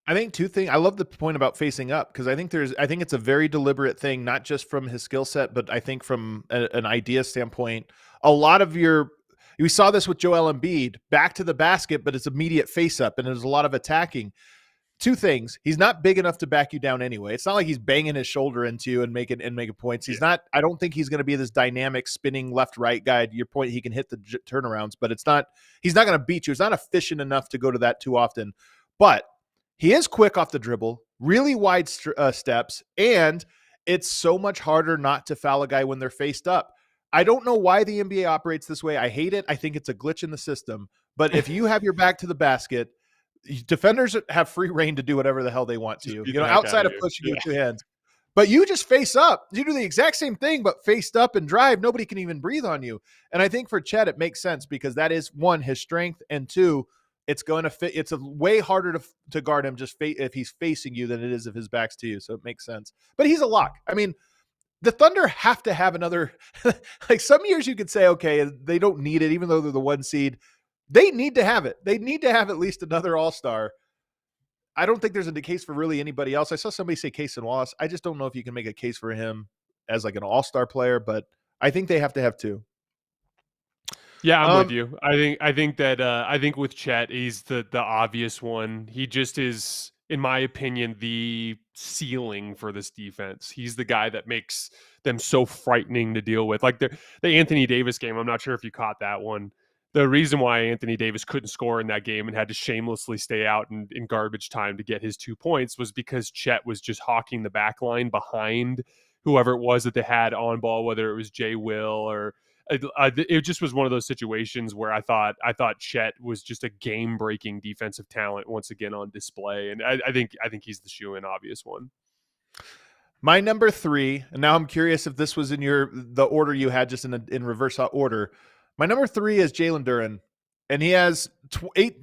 I think 2 things. I love the point about facing up because I think it's a very deliberate thing, not just from his skill set, but I think from an idea standpoint. A lot of we saw this with Joel Embiid, back to the basket, but it's immediate face up, and there's a lot of attacking. 2 things. He's not big enough to back you down anyway. It's not like he's banging his shoulder into you and making points. He's not. I don't think he's going to be this dynamic spinning left right guy. To your point, he can hit the turnarounds, but it's not. He's not going to beat you. It's not efficient enough to go to that too often. But he is quick off the dribble, really wide steps, and it's so much harder not to foul a guy when they're faced up. I don't know why the NBA operates this way. I hate it. I think it's a glitch in the system. But if you have your back to the basket, defenders have free reign to do whatever the hell they want to you. Outside of pushing you with 2 hands. But you just face up. You do the exact same thing, but faced up and drive. Nobody can even breathe on you. And I think for Chet, it makes sense because that is 1, his strength, and 2, it's going to fit. It's a way harder to guard him if he's facing you than it is if his back's to you. So it makes sense. But he's a lock. I mean, the Thunder have to have another, like some years you could say, okay, they don't need it, even though they're the 1 seed. They need to have it. They need to have at least another All-Star. I don't think there's a case for really anybody else. I saw somebody say Cason Wallace. I just don't know if you can make a case for him as like an All-Star player, but I think they have to have 2. Yeah, I'm with you. I think with Chet, he's the obvious one. He just is, in my opinion, the ceiling for this defense. He's the guy that makes them so frightening to deal with. Like the Anthony Davis game, I'm not sure if you caught that one. The reason why Anthony Davis couldn't score in that game and had to shamelessly stay out in garbage time to get his 2 points was because Chet was just hawking the back line behind whoever it was that they had on ball, whether it was Jay Will or it just was one of those situations where I thought Chet was just a game-breaking defensive talent once again on display, and I think he's the shoe-in obvious one. My number 3, and now I'm curious if this was in the order you had, just in reverse order. My number 3 is Jalen Duren, and he has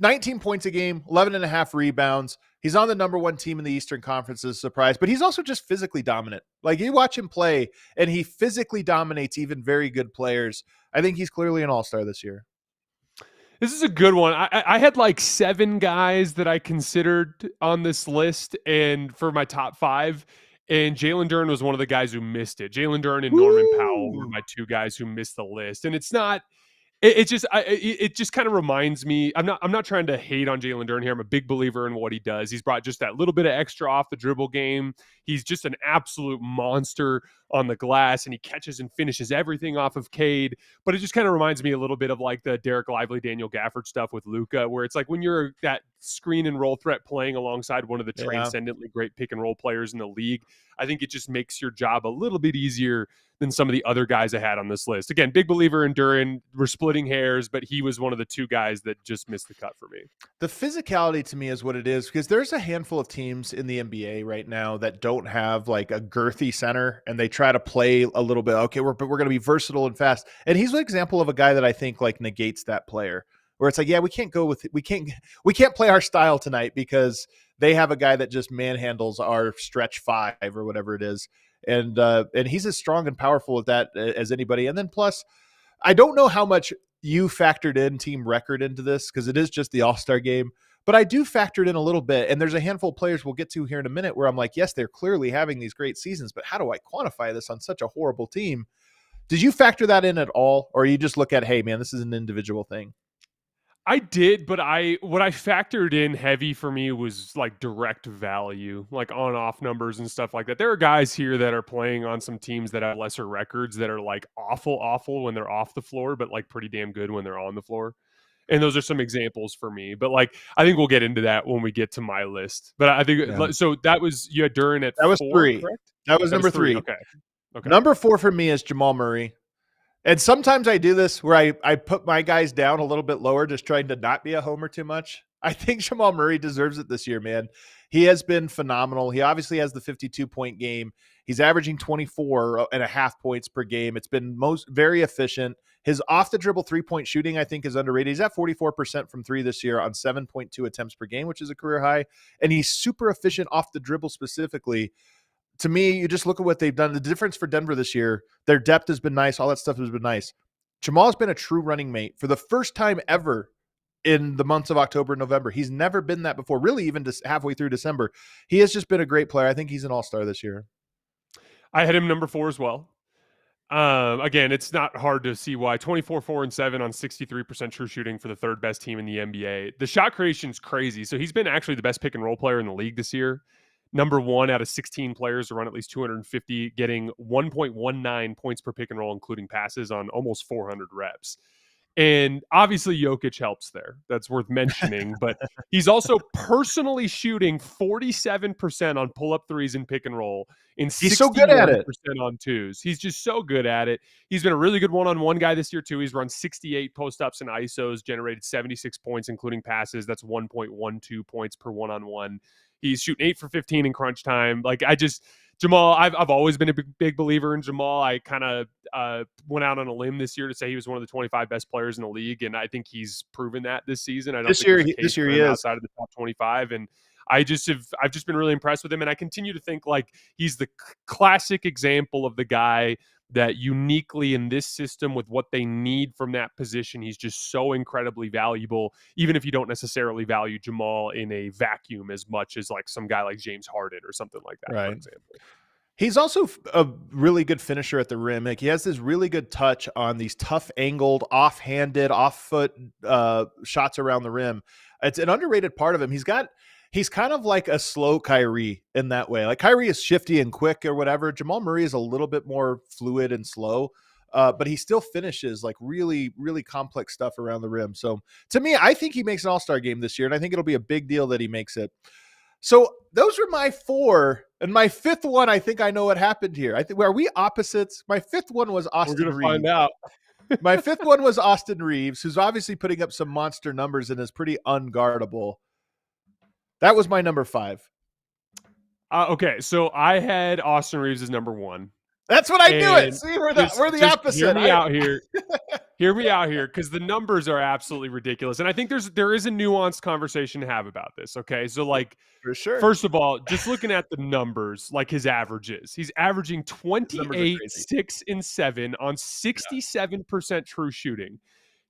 19 points a game, 11.5 rebounds. He's on the number 1 team in the Eastern Conference as a surprise, but he's also just physically dominant. Like you watch him play, and he physically dominates even very good players. I think he's clearly an All-Star this year. This is a good one. I had like 7 guys that I considered on this list, and for my top 5. And Jalen Duren was one of the guys who missed it. Jalen Duren and Norman Powell were my 2 guys who missed the list. And it's not It just kind of reminds me. I'm not trying to hate on Jalen Duren here. I'm a big believer in what he does. He's brought just that little bit of extra off the dribble game. He's just an absolute monster on the glass, and he catches and finishes everything off of Cade. But it just kind of reminds me a little bit of like the Derek Lively, Daniel Gafford stuff with Luka, where it's like when you're that screen and roll threat playing alongside one of the transcendently great pick and roll players in the league, I think it just makes your job a little bit easier than some of the other guys I had on this list. Again, big believer in Duren. We're splitting hairs, but he was one of the two guys that just missed the cut for me. The physicality to me is what it is, because there's a handful of teams in the NBA right now that don't have like a girthy center, and they try to play a little bit. Okay, we're going to be versatile and fast. And he's an example of a guy that I think like negates that player, where it's like, yeah, we can't play our style tonight because they have a guy that just manhandles our stretch five or whatever it is. And he's as strong and powerful at that as anybody. And then plus, I don't know how much you factored in team record into this, because it is just the All-Star game, but I do factor it in a little bit. And there's a handful of players we'll get to here in a minute where I'm like, yes, they're clearly having these great seasons, but how do I quantify this on such a horrible team? Did you factor that in at all? Or you just look at, hey man, this is an individual thing? I did, but what I factored in heavy for me was like direct value, like on off numbers and stuff like that. There are guys here that are playing on some teams that have lesser records that are like awful when they're off the floor, but like pretty damn good when they're on the floor. And those are some examples for me. But like, I think we'll get into that when we get to my list. But I think so. That was, you had Duren at that was 4, three. Correct? That was number 3. Okay. Number 4 for me is Jamal Murray. And sometimes I do this where I put my guys down a little bit lower, just trying to not be a homer too much. I think Jamal Murray deserves it this year, man. He has been phenomenal. He obviously has the 52-point game. He's averaging 24.5 points per game. It's been very efficient. His off the dribble 3-point shooting, I think, is underrated. He's at 44% from 3 this year on 7.2 attempts per game, which is a career high. And he's super efficient off the dribble specifically. To me, you just look at what they've done. The difference for Denver this year, their depth has been nice. All that stuff has been nice. Jamal's been a true running mate for the first time ever in the months of October and November. He's never been that before, really, even just halfway through December. He has just been a great player. I think he's an all-star this year. I had him number 4 as well. Again, it's not hard to see why. 24, 4, and 7 on 63% true shooting for the third best team in the NBA. The shot creation is crazy. So he's been actually the best pick and roll player in the league this year. Number 1 out of 16 players to run at least 250, getting 1.19 points per pick and roll, including passes on almost 400 reps. And obviously Jokic helps there. That's worth mentioning. But he's also personally shooting 47% on pull-up threes and pick and roll, and he's so good at it on twos. He's just so good at it. He's been a really good one-on-one guy this year too. He's run 68 post-ups and ISOs, generated 76 points, including passes. That's 1.12 points per one-on-one. He's shooting 8 for 15 in crunch time. Like Jamal, I've always been a big believer in Jamal. I kind of went out on a limb this year to say he was one of the 25 best players in the league, and I think he's proven that this season. I don't this think year he is outside of the top 25, and I've just been really impressed with him, and I continue to think like he's the classic example of the guy that uniquely in this system with what they need from that position, he's just so incredibly valuable, even if you don't necessarily value Jamal in a vacuum as much as like some guy like James Harden or something like that, right. For example. He's also a really good finisher at the rim. Like he has this really good touch on these tough angled, off-handed, off-foot shots around the rim. It's an underrated part of him. He's kind of like a slow Kyrie in that way. Like Kyrie is shifty and quick or whatever. Jamal Murray is a little bit more fluid and slow, but he still finishes like really, really complex stuff around the rim. So to me, I think he makes an all-star game this year, and I think it'll be a big deal that he makes it. So those are my 4. And my 5th one, I think I know what happened here. I think, are we opposites? My 5th one was Austin Reeves. We're going to find out. My 5th one was Austin Reeves, who's obviously putting up some monster numbers and is pretty unguardable. That was my number 5. Okay, so I had Austin Reeves as number 1. That's what I knew it. See, we're the opposite. Hear me out here. Hear me out here, because the numbers are absolutely ridiculous, and I think there is a nuanced conversation to have about this. Okay, so like, for sure. First of all, just looking at the numbers, like his averages, he's averaging 28, 6, and 7 on 67% true shooting.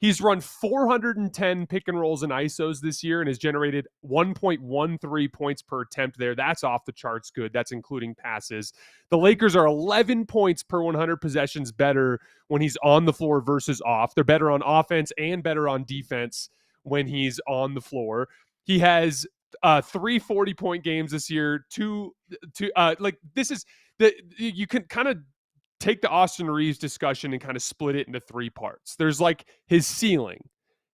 He's run 410 pick and rolls and ISOs this year and has generated 1.13 points per attempt there. That's off the charts good. That's including passes. The Lakers are 11 points per 100 possessions better when he's on the floor versus off. They're better on offense and better on defense when he's on the floor. He has 3 40-point games this year. This is you can kind of take the Austin Reeves discussion and kind of split it into 3 parts. There's like his ceiling.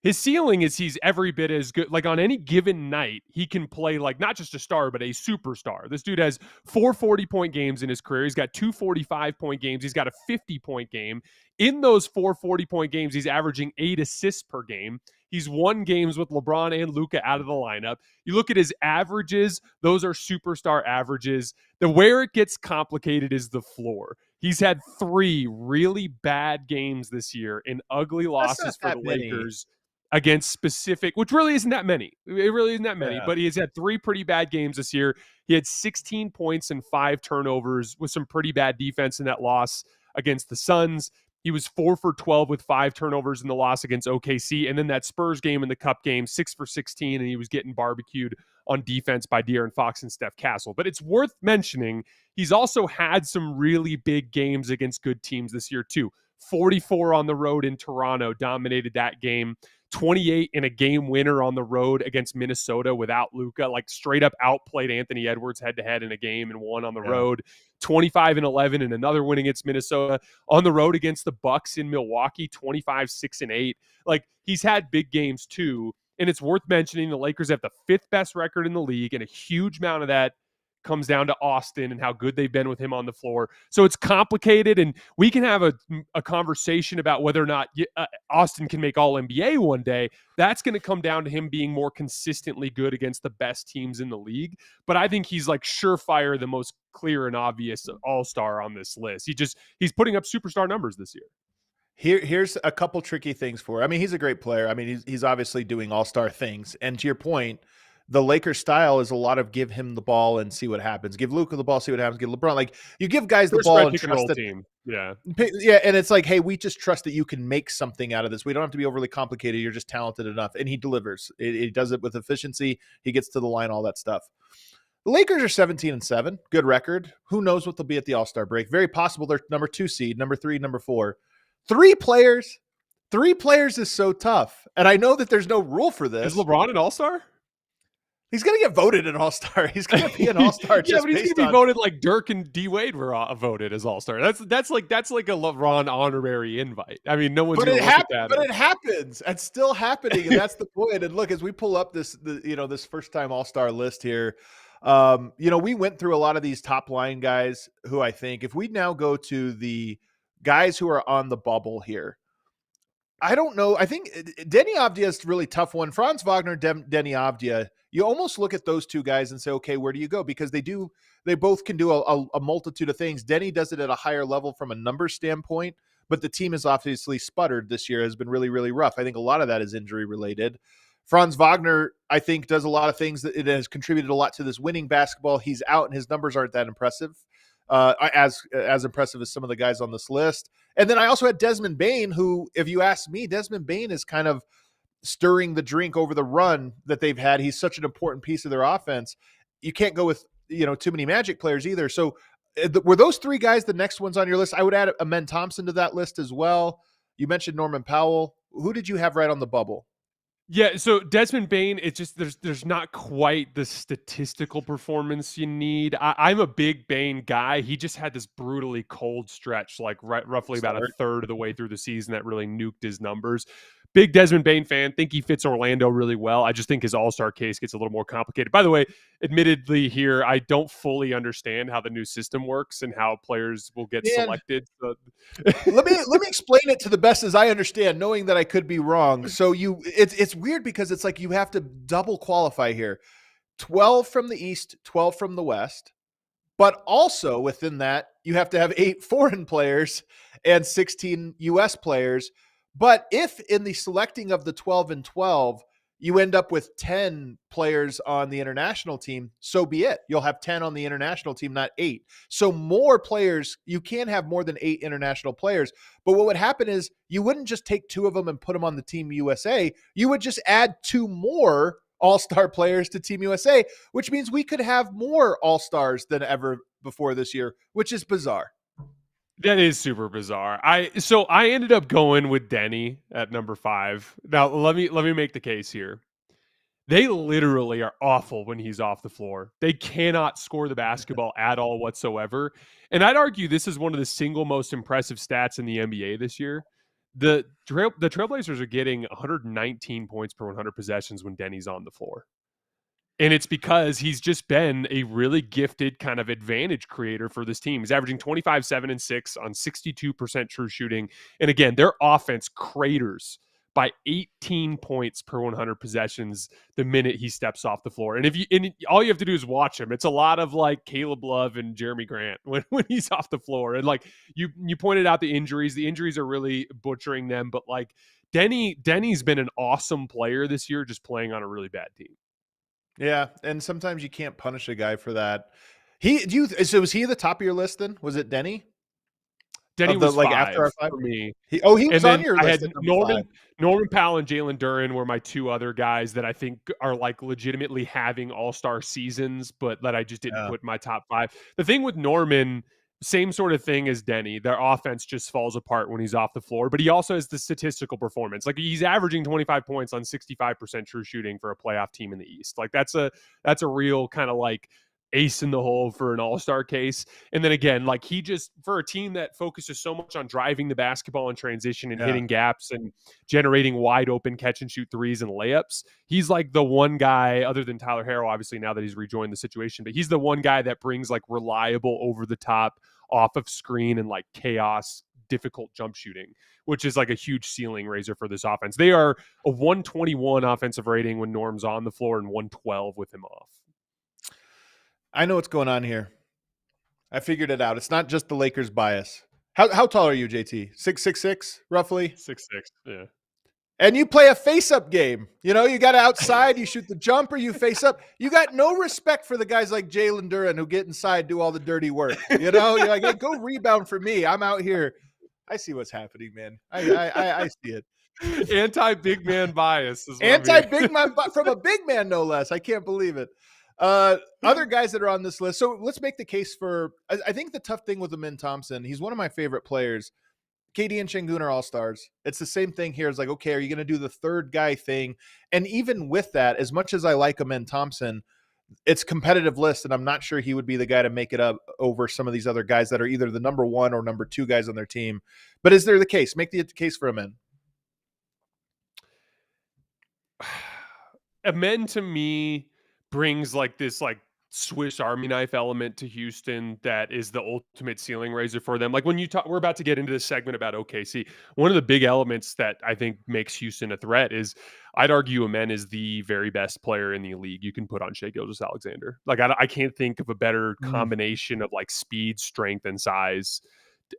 His ceiling is he's every bit as good. Like on any given night, he can play like not just a star, but a superstar. This dude has 4 40-point games in his career. He's got 2 45-point games. He's got a 50-point game. In those 4 40-point games, he's averaging 8 assists per game. He's won games with LeBron and Luka out of the lineup. You look at his averages, those are superstar averages. Where it gets complicated is the floor. He's had 3 really bad games this year in ugly losses for the Lakers against specific, which really isn't that many. It really isn't that many, but he has had 3 pretty bad games this year. He had 16 points and 5 turnovers with some pretty bad defense in that loss against the Suns. He was 4 for 12 with 5 turnovers in the loss against OKC. And then that Spurs game and the Cup game, 6 for 16, and he was getting barbecued on defense by De'Aaron Fox and Steph Castle. But it's worth mentioning, he's also had some really big games against good teams this year too. 44 on the road in Toronto, dominated that game. 28 in a game winner on the road against Minnesota without Luka, like straight up outplayed Anthony Edwards head to head in a game and won on the road. 25 and 11 in another win against Minnesota. On the road against the Bucks in Milwaukee, 25, 6 and 8. Like he's had big games too. And it's worth mentioning the Lakers have the 5th best record in the league, and a huge amount of that comes down to Austin and how good they've been with him on the floor. So it's complicated, and we can have a conversation about whether or not Austin can make All NBA one day. That's going to come down to him being more consistently good against the best teams in the league. But I think he's like surefire the most clear and obvious all-star on this list. He's putting up superstar numbers this year. Here's a couple tricky things for. I mean, he's a great player. I mean, he's obviously doing all-star things. And to your point, the Lakers style is a lot of give him the ball and see what happens. Give Luka the ball, see what happens. Give LeBron, like you give guys the ball and trust that team. Yeah. And it's like, hey, we just trust that you can make something out of this. We don't have to be overly complicated. You're just talented enough. And he delivers. He does it with efficiency. He gets to the line, all that stuff. The Lakers are 17-7, good record. Who knows what they'll be at the All-Star break? Very possible they're number 2 seed, number 3, number 4. 3 players is so tough. And I know that there's no rule for this. Is LeBron an All-Star? He's going to get voted an All-Star. He's going to be an All-Star. Yeah, but he's going to be voted like Dirk and D-Wade were voted as All-Star. That's like a LeBron honorary invite. I mean, no one's going to look at that. But it happens. It's still happening, and that's the point. And look, as we pull up this first-time All-Star list here, we went through a lot of these top-line guys who I think if we now go to the guys who are on the bubble here, I don't know. I think Denny Avdia is a really tough one. Franz Wagner, Denny Avdia, you almost look at those 2 guys and say, okay, where do you go? Because they both can do a multitude of things. Denny does it at a higher level from a numbers standpoint, but the team has obviously sputtered this year, has been really, really rough. I think a lot of that is injury related. Franz Wagner, I think, does a lot of things that it has contributed a lot to this winning basketball. He's out and his numbers aren't that impressive. As impressive as some of the guys on this list. And then I also had Desmond Bane, who, if you ask me, Desmond Bane is kind of stirring the drink over the run that they've had. He's such an important piece of their offense. You can't go with, too many Magic players either. So were those 3 guys the next ones on your list? I would add Amen Thompson to that list as well. You mentioned Norman Powell. Who did you have right on the bubble? Yeah, so Desmond Bane, it's just there's not quite the statistical performance you need. I'm a big Bane guy. He just had this brutally cold stretch, like roughly about a third of the way through the season that really nuked his numbers. Big Desmond Bane fan. Think he fits Orlando really well. I just think his all-star case gets a little more complicated. By the way, admittedly here, I don't fully understand how the new system works and how players will get selected. So. let me explain it to the best as I understand, knowing that I could be wrong. So it's weird because it's like you have to double qualify here. 12 from the East, 12 from the West. But also within that, you have to have 8 foreign players and 16 U.S. players. But if in the selecting of the 12 and 12, you end up with 10 players on the international team, so be it. You'll have 10 on the international team, not 8. So more players, you can't have more than 8 international players. But what would happen is you wouldn't just take 2 of them and put them on the Team USA. You would just add 2 more all-star players to Team USA, which means we could have more all-stars than ever before this year, which is bizarre. That is super bizarre. I ended up going with Denny at number 5. Now let me make the case here. They literally are awful when he's off the floor. They cannot score the basketball at all whatsoever. And I'd argue this is one of the single most impressive stats in the NBA this year. The Trailblazers are getting 119 points per 100 possessions when Denny's on the floor. And it's because he's just been a really gifted kind of advantage creator for this team. He's averaging 25, 7, and 6 on 62% true shooting. And again, their offense craters by 18 points per 100 possessions the minute he steps off the floor. And all you have to do is watch him. It's a lot of like Caleb Love and Jeremy Grant when he's off the floor. And like you pointed out the injuries. The injuries are really butchering them. But like Denny's been an awesome player this year, just playing on a really bad team. Yeah, and sometimes you can't punish a guy for that. So was he at the top of your list then? Was it Denny? Denny was like 5 after our 5 for me. He was on your list. Norman Powell and Jalen Duren were my 2 other guys that I think are like legitimately having all-star seasons, but that I just didn't put in my top 5. The thing with Norman, same sort of thing as Denny. Their offense just falls apart when he's off the floor, but he also has the statistical performance. Like he's averaging 25 points on 65% true shooting for a playoff team in the East. Like that's a real kind of like ace in the hole for an all-star case. And then again, like he just, for a team that focuses so much on driving the basketball in transition and hitting gaps and generating wide open catch and shoot threes and layups, he's like the one guy, other than Tyler Harrell, obviously now that he's rejoined the situation, but he's the one guy that brings like reliable over the top off of screen and like chaos difficult jump shooting, which is like a huge ceiling raiser for this offense. They are a 121 offensive rating when Norm's on the floor and 112 with him off. I know what's going on here. I figured it out. It's not just the Lakers bias. How tall are you, JT? 6'6", roughly? 6'6", yeah. And you play a face-up game. You know, you got outside, you shoot the jumper, you face up. You got no respect for the guys like Jalen Duren who get inside, do all the dirty work. You know, you're like, hey, go rebound for me. I'm out here. I see what's happening, man. I see it. Anti-big man bias. Anti-big man, from a big man, no less. I can't believe it. Other guys that are on this list. So let's make the case for, I think the tough thing with Amen Thompson, he's one of my favorite players. KD and Şengün are all-stars. It's the same thing here. It's like, okay, are you going to do the third guy thing? And even with that, as much as I like Amen Thompson, it's competitive list, and I'm not sure he would be the guy to make it up over some of these other guys that are either the number 1 or number 2 guys on their team. But is there the case? Make the case for Amen. Amen to me brings like this like Swiss Army knife element to Houston that is the ultimate ceiling raiser for them. Like when you talk, we're about to get into this segment about OKC. One of the big elements that I think makes Houston a threat is, I'd argue Amen is the very best player in the league you can put on Shai Gilgeous-Alexander. Like I can't think of a better combination of like speed, strength, and size,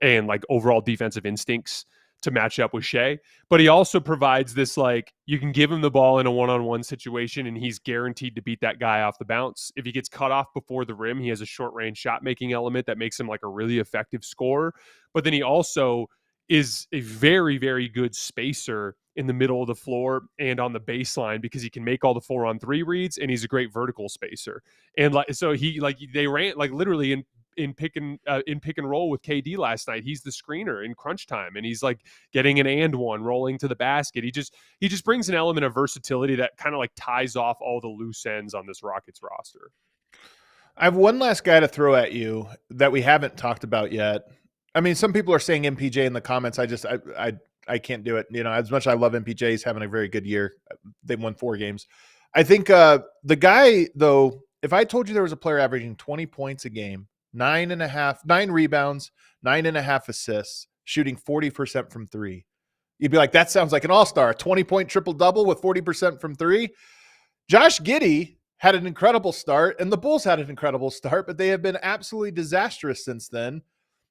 and like overall defensive instincts to match up with Shai. But he also provides this, like, you can give him the ball in a one-on-one situation and he's guaranteed to beat that guy off the bounce. If he gets cut off before the rim, he has a short-range shot-making element that makes him like a really effective scorer. But then he also is a very, very good spacer in the middle of the floor and on the baseline, because he can make all the 4-on-3 reads, and he's a great vertical spacer. And like, so he, like, they ran like literally in pick and roll with KD last night. He's the screener in crunch time, and he's like getting an and one rolling to the basket. He just brings an element of versatility that kind of like ties off all the loose ends on this Rockets roster. I have one last guy to throw at you that we haven't talked about yet. I mean, some people are saying MPJ in the comments. I can't do it. You know, as much as I love MPJ, he's having a very good year. They've won 4 games. I think the guy, though, if I told you there was a player averaging 20 points a game, 9 rebounds, 9.5 assists, shooting 40% from 3, you'd be like, that sounds like an all-star. A 20-point triple-double with 40% from 3. Josh Giddey had an incredible start, and the Bulls had an incredible start, but they have been absolutely disastrous since then.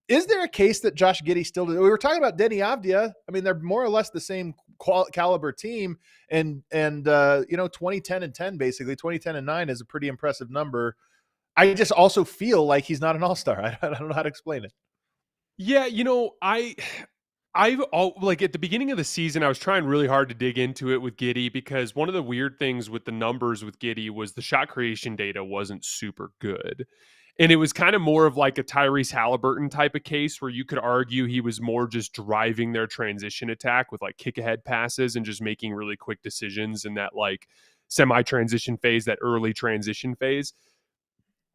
Is there a case that Josh Giddey still – we were talking about Denny Avdia. I mean, they're more or less the same caliber team. And 20-10-10, basically 20-10-9 is a pretty impressive number. I just also feel like he's not an all-star. I don't know how to explain it. Yeah, I've like at the beginning of the season, I was trying really hard to dig into it with Giddey, because one of the weird things with the numbers with Giddey was the shot creation data wasn't super good. And it was kind of more of like a Tyrese Halliburton type of case where you could argue he was more just driving their transition attack with like kick ahead passes and just making really quick decisions in that like semi transition phase, that early transition phase.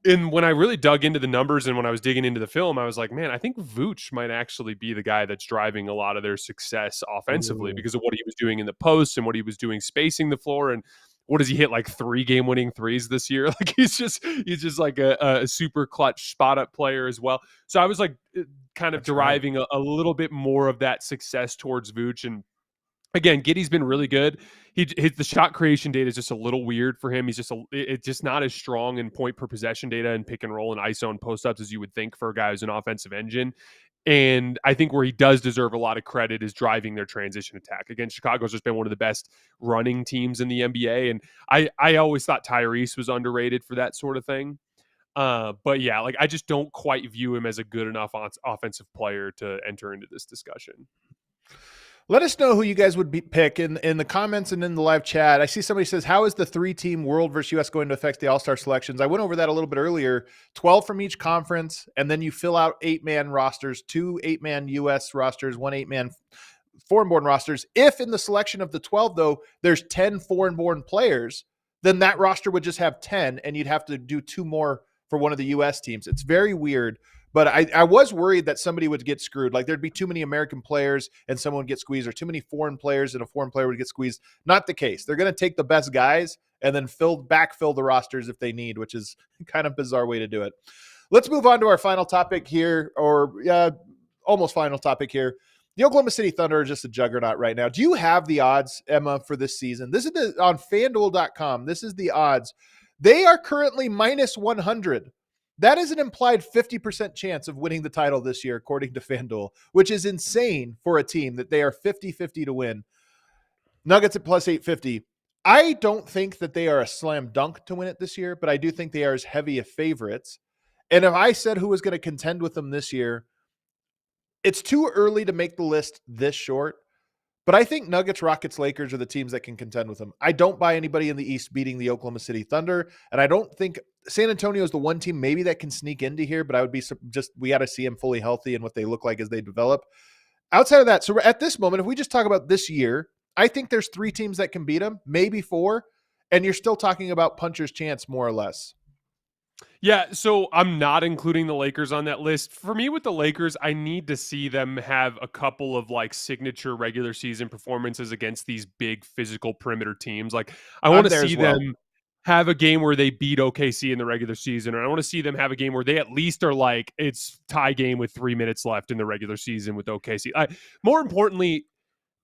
And when I really dug into the numbers and when I was digging into the film, I was like, man, I think Vooch might actually be the guy that's driving a lot of their success offensively because of what he was doing in the post and what he was doing spacing the floor. And what does he hit, like 3 game-winning threes this year? Like he's just like a super clutch spot up player as well. So I was like kind of deriving a little bit more of that success towards Vooch. And again, Giddey's been really good. The shot creation data is just a little weird for him. He's just it's just not as strong in point per possession data and pick and roll and ISO and post ups as you would think for a guy who's an offensive engine. And I think where he does deserve a lot of credit is driving their transition attack. Again, Chicago's just been one of the best running teams in the NBA. And I always thought Tyrese was underrated for that sort of thing. But yeah, like I just don't quite view him as a good enough offensive player to enter into this discussion. Let us know who you guys would pick in the comments and in the live chat. I see somebody says, how is the 3-team world versus US going to affect the all-star selections? I went over that a little bit earlier. 12 from each conference, and then you fill out 8-man rosters, 2 8-man US rosters, 1 8-man foreign-born rosters. If in the selection of the 12, though, there's 10 foreign-born players, then that roster would just have 10, and you'd have to do 2 more for one of the US teams. It's very weird. But I was worried that somebody would get screwed. Like there'd be too many American players and someone would get squeezed, or too many foreign players and a foreign player would get squeezed. Not the case. They're going to take the best guys and then backfill the rosters if they need, which is kind of bizarre way to do it. Let's move on to our final topic here, or almost final topic here. The Oklahoma City Thunder are just a juggernaut right now. Do you have the odds, Emma, for this season? This is on FanDuel.com. This is the odds. They are currently minus 100. That is an implied 50% chance of winning the title this year, according to FanDuel, which is insane for a team that they are 50-50 to win. Nuggets at plus 850. I don't think that they are a slam dunk to win it this year, but I do think they are as heavy of favorites. And if I said who was going to contend with them this year, it's too early to make the list this short. But I think Nuggets, Rockets, Lakers are the teams that can contend with them. I don't buy anybody in the East beating the Oklahoma City Thunder. And I don't think San Antonio is the one team maybe that can sneak into here, but I would be we got to see them fully healthy and what they look like as they develop. Outside of that, so at this moment, if we just talk about this year, I think there's 3 teams that can beat them, maybe 4. And you're still talking about puncher's chance, more or less. Yeah, so I'm not including the Lakers on that list. For me, with the Lakers, I need to see them have a couple of like signature regular season performances against these big physical perimeter teams. Like I want to see them have a game where they beat OKC in the regular season, or I want to see them have a game where they at least are like it's tie game with 3 minutes left in the regular season with OKC. More importantly,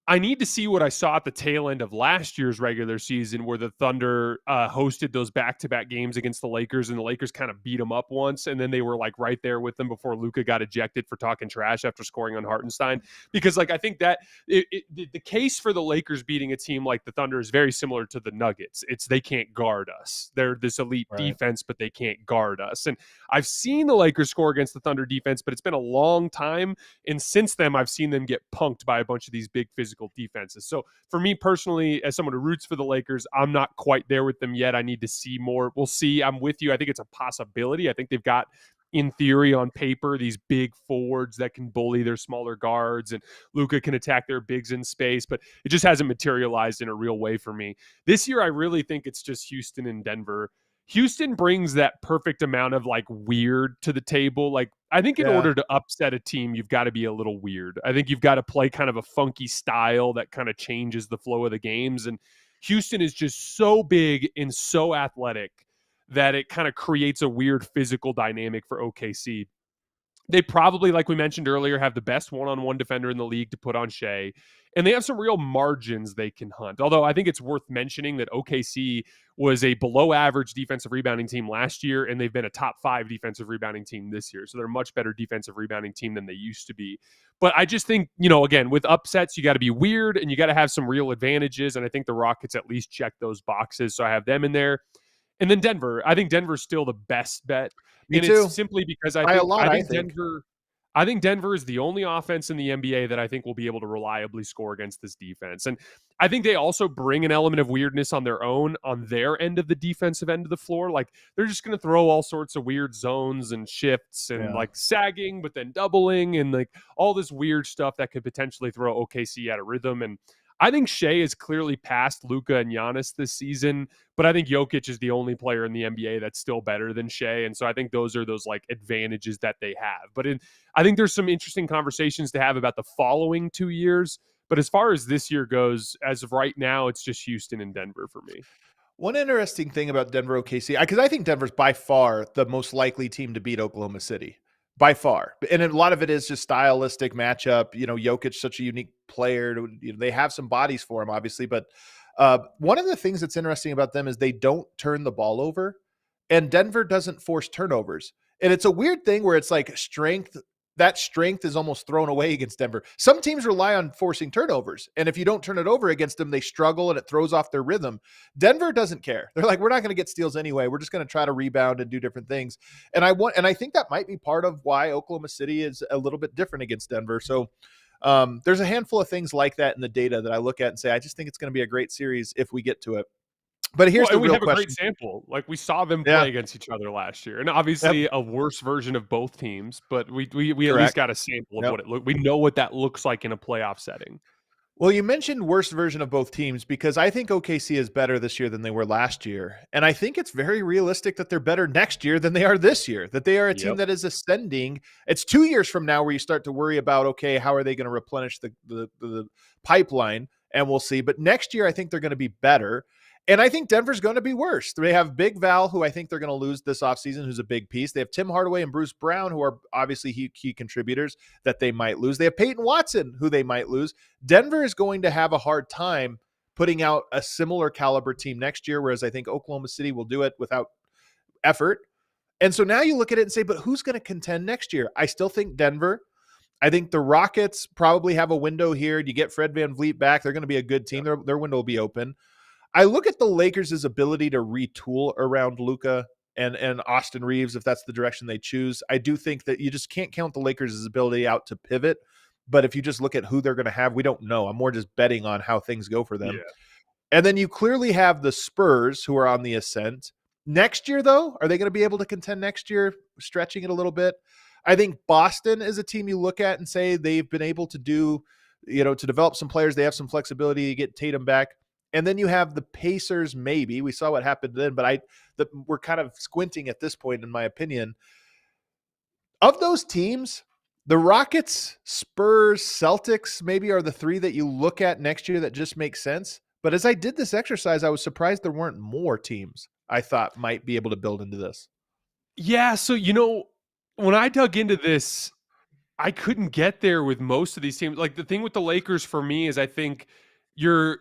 I need to see what I saw at the tail end of last year's regular season where the Thunder hosted those back-to-back games against the Lakers, and the Lakers kind of beat them up once, and then they were like right there with them before Luka got ejected for talking trash after scoring on Hartenstein. Because like I think that the case for the Lakers beating a team like the Thunder is very similar to the Nuggets. It's they can't guard us. They're this elite defense, but they can't guard us. And I've seen the Lakers score against the Thunder defense, but it's been a long time, and since then I've seen them get punked by a bunch of these big physical defenses. So for me personally, as someone who roots for the Lakers, I'm not quite there with them yet. I need to see more. We'll see. I'm with you. I think it's a possibility. I think they've got, in theory, on paper, these big forwards that can bully their smaller guards, and Luka can attack their bigs in space, but it just hasn't materialized in a real way for me. This year, I really think it's just Houston and Denver. Houston brings that perfect amount of like weird to the table. Like I think in order to upset a team, you've got to be a little weird. I think you've got to play kind of a funky style that kind of changes the flow of the games. And Houston is just so big and so athletic that it kind of creates a weird physical dynamic for OKC. They probably, like we mentioned earlier, have the best one-on-one defender in the league to put on Shea. and they have some real margins they can hunt. Although I think it's worth mentioning that OKC was a below average defensive rebounding team last year, and they've been a top 5 defensive rebounding team this year. So they're a much better defensive rebounding team than they used to be. But I just think, again, with upsets, you got to be weird and you got to have some real advantages. And I think the Rockets at least check those boxes. So I have them in there. And then Denver. I think Denver's still the best bet. Me and too. It's simply because By a lot, I think. I think Denver is the only offense in the NBA that I think will be able to reliably score against this defense. And I think they also bring an element of weirdness on their own, on their end of the defensive end of the floor. Like, they're just going to throw all sorts of weird zones and shifts and like sagging, but then doubling and like all this weird stuff that could potentially throw OKC out of rhythm. And I think Shea is clearly past Luka and Giannis this season, but I think Jokic is the only player in the NBA that's still better than Shea. And so I think those are those like advantages that they have. But I think there's some interesting conversations to have about the following 2 years. But as far as this year goes, as of right now, it's just Houston and Denver for me. One interesting thing about Denver OKC, because I think Denver's by far the most likely team to beat Oklahoma City. By far. And a lot of it is just stylistic matchup. Jokic, such a unique player. They have some bodies for him, obviously. But one of the things that's interesting about them is they don't turn the ball over. And Denver doesn't force turnovers. And it's a weird thing where it's like that strength is almost thrown away against Denver. Some teams rely on forcing turnovers. And if you don't turn it over against them, they struggle and it throws off their rhythm. Denver doesn't care. They're like, we're not going to get steals anyway. We're just going to try to rebound and do different things. And I think that might be part of why Oklahoma City is a little bit different against Denver. So there's a handful of things like that in the data that I look at and say, I just think it's going to be a great series if we get to it. But here's the real question. We have a great sample. Like, we saw them play against each other last year, and obviously a worse version of both teams. But we at least got a sample of what it looked. We know what that looks like in a playoff setting. Well, you mentioned worst version of both teams because I think OKC is better this year than they were last year, and I think it's very realistic that they're better next year than they are this year. That they are a team that is ascending. It's 2 years from now where you start to worry about, okay, how are they going to replenish the pipeline, and we'll see. But next year, I think they're going to be better. And I think Denver's going to be worse. They have Big Val, who I think they're going to lose this offseason, who's a big piece. They have Tim Hardaway and Bruce Brown, who are obviously key contributors that they might lose. They have Peyton Watson, who they might lose. Denver is going to have a hard time putting out a similar caliber team next year, whereas I think Oklahoma City will do it without effort. And so now you look at it and say, but who's going to contend next year? I still think Denver. I think the Rockets probably have a window here. You get Fred VanVleet back. They're going to be a good team. Their window will be open. I look at the Lakers' ability to retool around Luka and Austin Reeves, if that's the direction they choose. I do think that you just can't count the Lakers' ability out to pivot. But if you just look at who they're going to have, we don't know. I'm more just betting on how things go for them. Yeah. And then you clearly have the Spurs, who are on the ascent. Next year, though, are they going to be able to contend next year, stretching it a little bit? I think Boston is a team you look at and say they've been able to do, to develop some players. They have some flexibility to get Tatum back. And then you have the Pacers, maybe. We saw what happened then, but we're kind of squinting at this point, in my opinion. Of those teams, the Rockets, Spurs, Celtics maybe are the three that you look at next year that just make sense. But as I did this exercise, I was surprised there weren't more teams I thought might be able to build into this. Yeah, so, when I dug into this, I couldn't get there with most of these teams. Like, the thing with the Lakers for me is I think you're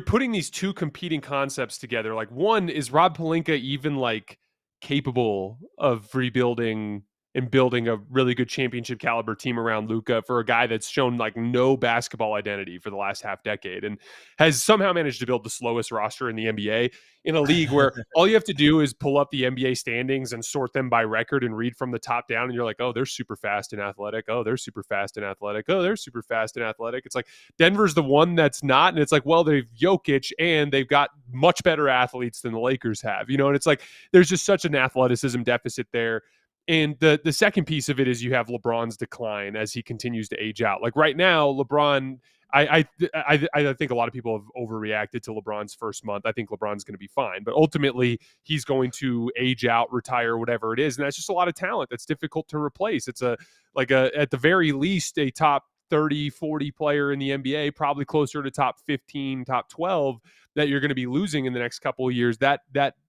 putting these two competing concepts together. Like, one, is Rob Pelinka even like capable of rebuilding and building a really good championship caliber team around Luka for a guy that's shown like no basketball identity for the last half decade and has somehow managed to build the slowest roster in the NBA in a league where all you have to do is pull up the NBA standings and sort them by record and read from the top down. And you're like, oh, they're super fast and athletic. Oh, they're super fast and athletic. Oh, they're super fast and athletic. It's like Denver's the one that's not. And it's like, well, they've Jokic and they've got much better athletes than the Lakers have, and it's like, there's just such an athleticism deficit there. And the second piece of it is you have LeBron's decline as he continues to age out. Like right now, LeBron, I think a lot of people have overreacted to LeBron's first month. I think LeBron's going to be fine, but ultimately he's going to age out, retire, whatever it is, and that's just a lot of talent that's difficult to replace. It's at the very least a top 30, 40 player in the NBA, probably closer to top 15, top 12 that you're going to be losing in the next couple of years. That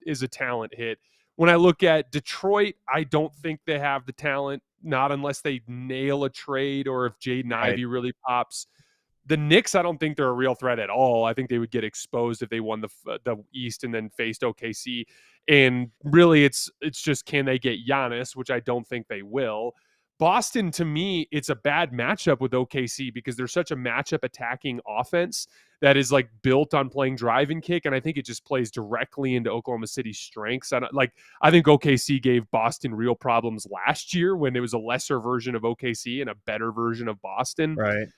is a talent hit. When I look at Detroit, I don't think they have the talent, not unless they nail a trade or if Jaden Ivey really pops. The Knicks, I don't think they're a real threat at all. I think they would get exposed if they won the East and then faced OKC. And really, it's just, can they get Giannis, which I don't think they will. Boston, to me, it's a bad matchup with OKC because they're such a matchup attacking offense that is like built on playing drive and kick, and I think it just plays directly into Oklahoma City's strengths. I think OKC gave Boston real problems last year when it was a lesser version of OKC and a better version of Boston. Right.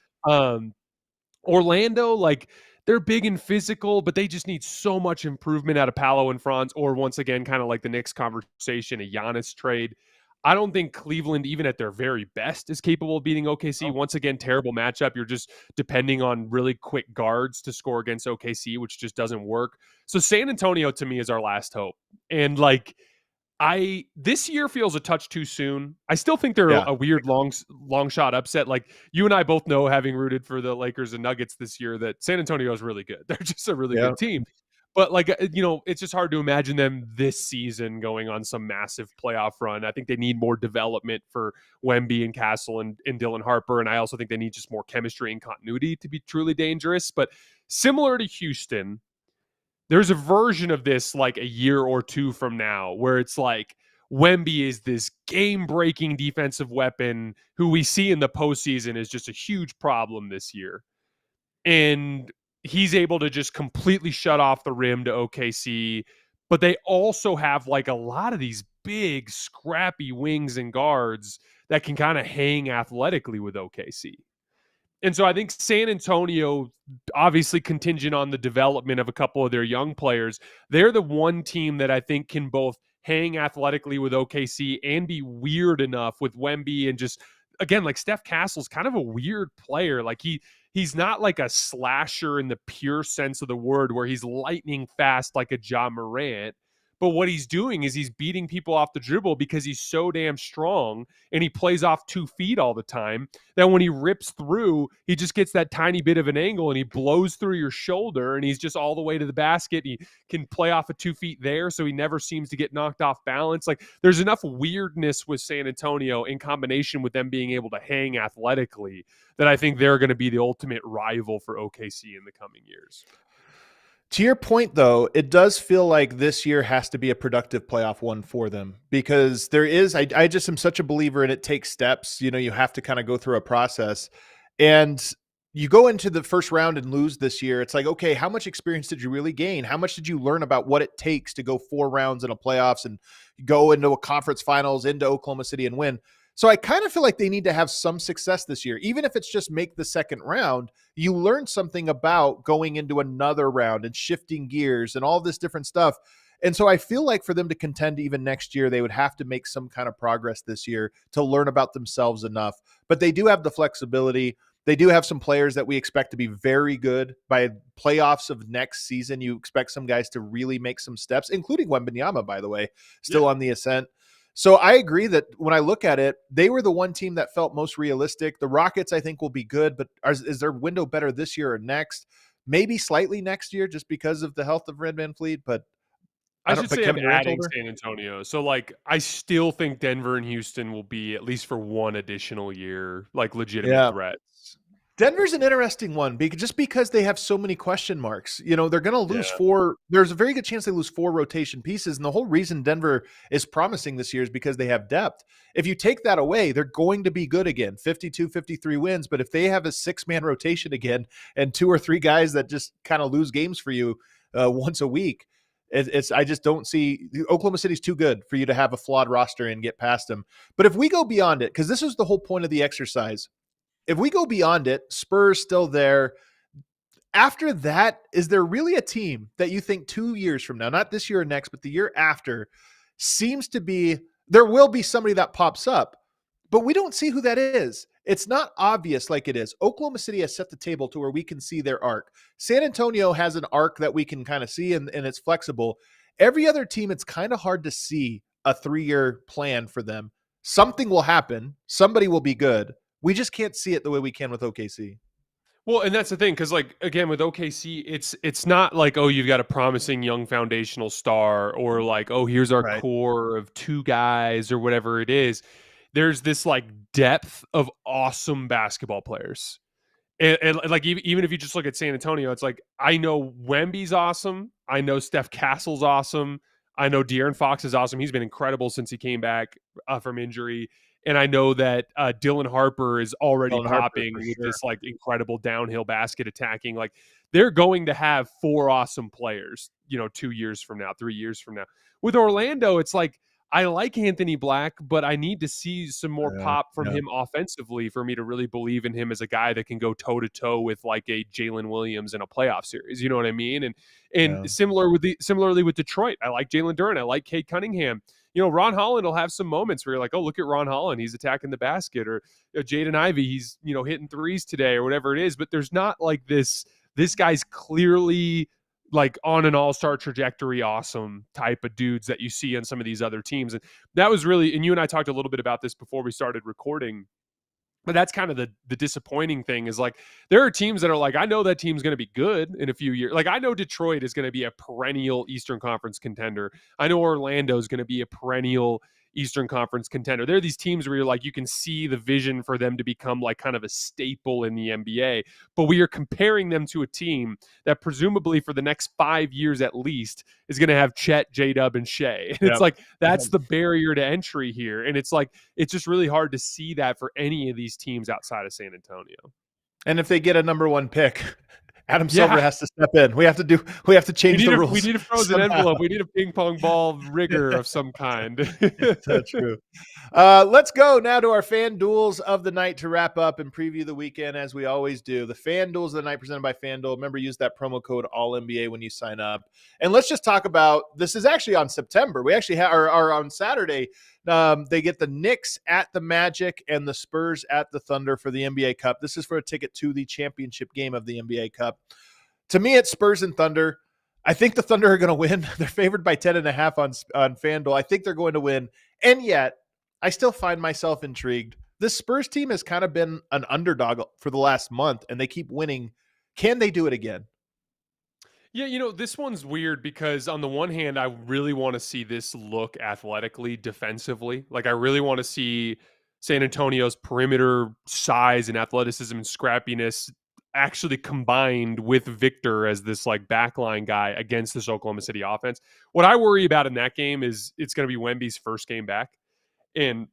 Orlando, like, they're big and physical, but they just need so much improvement out of Paolo and Franz, or once again, kind of like the Knicks conversation, a Giannis trade. I don't think Cleveland, even at their very best, is capable of beating OKC. Once again, terrible matchup. You're just depending on really quick guards to score against OKC, which just doesn't work. So San Antonio, to me, is our last hope. And like, this year feels a touch too soon. I still think they're a weird long shot upset. Like, you and I both know, having rooted for the Lakers and Nuggets this year, that San Antonio is really good. They're just a really good team. But like, it's just hard to imagine them this season going on some massive playoff run. I think they need more development for Wemby and Castle and Dylan Harper. And I also think they need just more chemistry and continuity to be truly dangerous. But similar to Houston, there's a version of this like a year or two from now where it's like Wemby is this game-breaking defensive weapon who we see in the postseason is just a huge problem this year. And he's able to just completely shut off the rim to OKC. But they also have like a lot of these big, scrappy wings and guards that can kind of hang athletically with OKC. And so I think San Antonio, obviously contingent on the development of a couple of their young players, they're the one team that I think can both hang athletically with OKC and be weird enough with Wemby. And just, again, like, Steph Castle's kind of a weird player. Like, he's not like a slasher in the pure sense of the word where he's lightning fast like a Ja Morant. But what he's doing is he's beating people off the dribble because he's so damn strong and he plays off 2 feet all the time that when he rips through, he just gets that tiny bit of an angle and he blows through your shoulder and he's just all the way to the basket. He can play off of 2 feet there, so he never seems to get knocked off balance. Like, there's enough weirdness with San Antonio in combination with them being able to hang athletically that I think they're going to be the ultimate rival for OKC in the coming years. To your point, though, it does feel like this year has to be a productive playoff one for them because there is, I just am such a believer in it takes steps. You have to kind of go through a process, and you go into the first round and lose this year. It's like, okay, how much experience did you really gain? How much did you learn about what it takes to go 4 rounds in a playoffs and go into a conference finals, into Oklahoma City and win? So I kind of feel like they need to have some success this year. Even if it's just make the second round, you learn something about going into another round and shifting gears and all this different stuff. And so I feel like for them to contend even next year, they would have to make some kind of progress this year to learn about themselves enough. But they do have the flexibility. They do have some players that we expect to be very good by playoffs of next season. You expect some guys to really make some steps, including Wembanyama, by the way, still on the ascent. So I agree that when I look at it, they were the one team that felt most realistic. The Rockets, I think, will be good, but is their window better this year or next? Maybe slightly next year just because of the health of Red VanVleet, but I should say I'm adding San Antonio. So, like, I still think Denver and Houston will be, at least for one additional year, like, legitimate threats. Denver's an interesting one just because they have so many question marks. They're going to lose 4. There's a very good chance they lose 4 rotation pieces. And the whole reason Denver is promising this year is because they have depth. If you take that away, they're going to be good again, 52, 53 wins. But if they have a 6-man rotation again and 2 or 3 guys that just kind of lose games for you once a week, I just don't see Oklahoma City's too good for you to have a flawed roster and get past them. But if we go beyond it, because this is the whole point of the exercise, if we go beyond it, Spurs still there. After that, is there really a team that you think 2 years from now, not this year or next, but the year after, seems to be, there will be somebody that pops up, but we don't see who that is. It's not obvious like it is. Oklahoma City has set the table to where we can see their arc. San Antonio has an arc that we can kind of see, and it's flexible. Every other team, it's kind of hard to see a 3-year plan for them. Something will happen. Somebody will be good. We just can't see it the way we can with OKC. Well, and that's the thing, because, like, again, with OKC, it's not like, oh, you've got a promising young foundational star, or like, oh, here's our core of 2 guys or whatever it is. There's this like depth of awesome basketball players. And like even if you just look at San Antonio, it's like I know Wemby's awesome. I know Steph Castle's awesome. I know De'Aaron Fox is awesome. He's been incredible since he came back from injury. And I know that Dylan Harper is already Dylan Harper popping for with sure. this like incredible downhill basket attacking. Like they're going to have 4 awesome players, 2 years from now, 3 years from now. With Orlando, it's like I like Anthony Black, but I need to see some more pop from Yeah. him offensively for me to really believe in him as a guy that can go toe to toe with like a Jalen Williams in a playoff series. You know what I mean? And Yeah. similarly with Detroit, I like Jalen Duren, I like Cade Cunningham. Ron Holland will have some moments where you're like, oh, look at Ron Holland, he's attacking the basket, or Jaden Ivey, he's hitting threes today, or whatever it is. But there's not like this. This guy's clearly like on an all-star trajectory, awesome type of dudes that you see on some of these other teams. And that was really, and you and I talked a little bit about this before we started recording, but that's kind of the disappointing thing is like there are teams that are like, I know that team's going to be good in a few years. Like I know Detroit is going to be a perennial Eastern Conference contender. I know Orlando is going to be a perennial Eastern Conference contender. There are these teams where you're like, you can see the vision for them to become like kind of a staple in the NBA, but we are comparing them to a team that presumably for the next 5 years at least is going to have Chet, J-Dub, and Shea. And it's like, that's the barrier to entry here. And it's like, it's just really hard to see that for any of these teams outside of San Antonio. And if they get a number 1 pick, Adam Silver has to step in. We have to change the rules. We need a frozen envelope. We need a ping pong ball rigger of some kind. That's true. Let's go now to our fan duels of the night to wrap up and preview the weekend as we always do. The fan duels of the night presented by FanDuel. Remember, use that promo code ALLNBA when you sign up. And let's just talk about, this is actually on September. We actually are on Saturday. They get the Knicks at the Magic and the Spurs at the Thunder for the NBA Cup. This is for a ticket to the championship game of the NBA Cup. To me, it's Spurs and Thunder. I think the Thunder are going to win. They're favored by 10.5 on FanDuel. I think they're going to win. And yet, I still find myself intrigued. This Spurs team has kind of been an underdog for the last month, and they keep winning. Can they do it again? Yeah, this one's weird because on the one hand, I really want to see this look athletically, defensively. Like I really want to see San Antonio's perimeter size and athleticism and scrappiness actually combined with Victor as this like backline guy against this Oklahoma City offense. What I worry about in that game is it's going to be Wemby's first game back. And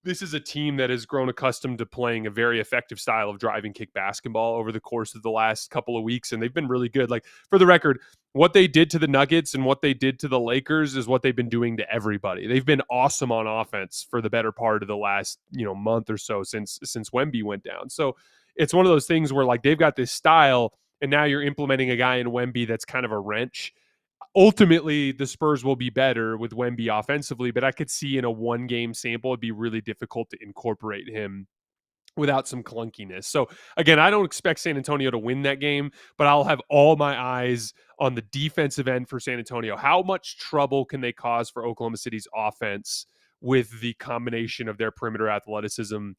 this is a team that has grown accustomed to playing a very effective style of driving kick basketball over the course of the last couple of weeks. And they've been really good. Like for the record, what they did to the Nuggets and what they did to the Lakers is what they've been doing to everybody. They've been awesome on offense for the better part of the last, month or so since Wemby went down. So it's one of those things where like they've got this style and now you're implementing a guy in Wemby that's kind of a wrench. Ultimately, the Spurs will be better with Wemby offensively, but I could see in a 1-game sample, it'd be really difficult to incorporate him without some clunkiness. So again, I don't expect San Antonio to win that game, but I'll have all my eyes on the defensive end for San Antonio. How much trouble can they cause for Oklahoma City's offense with the combination of their perimeter athleticism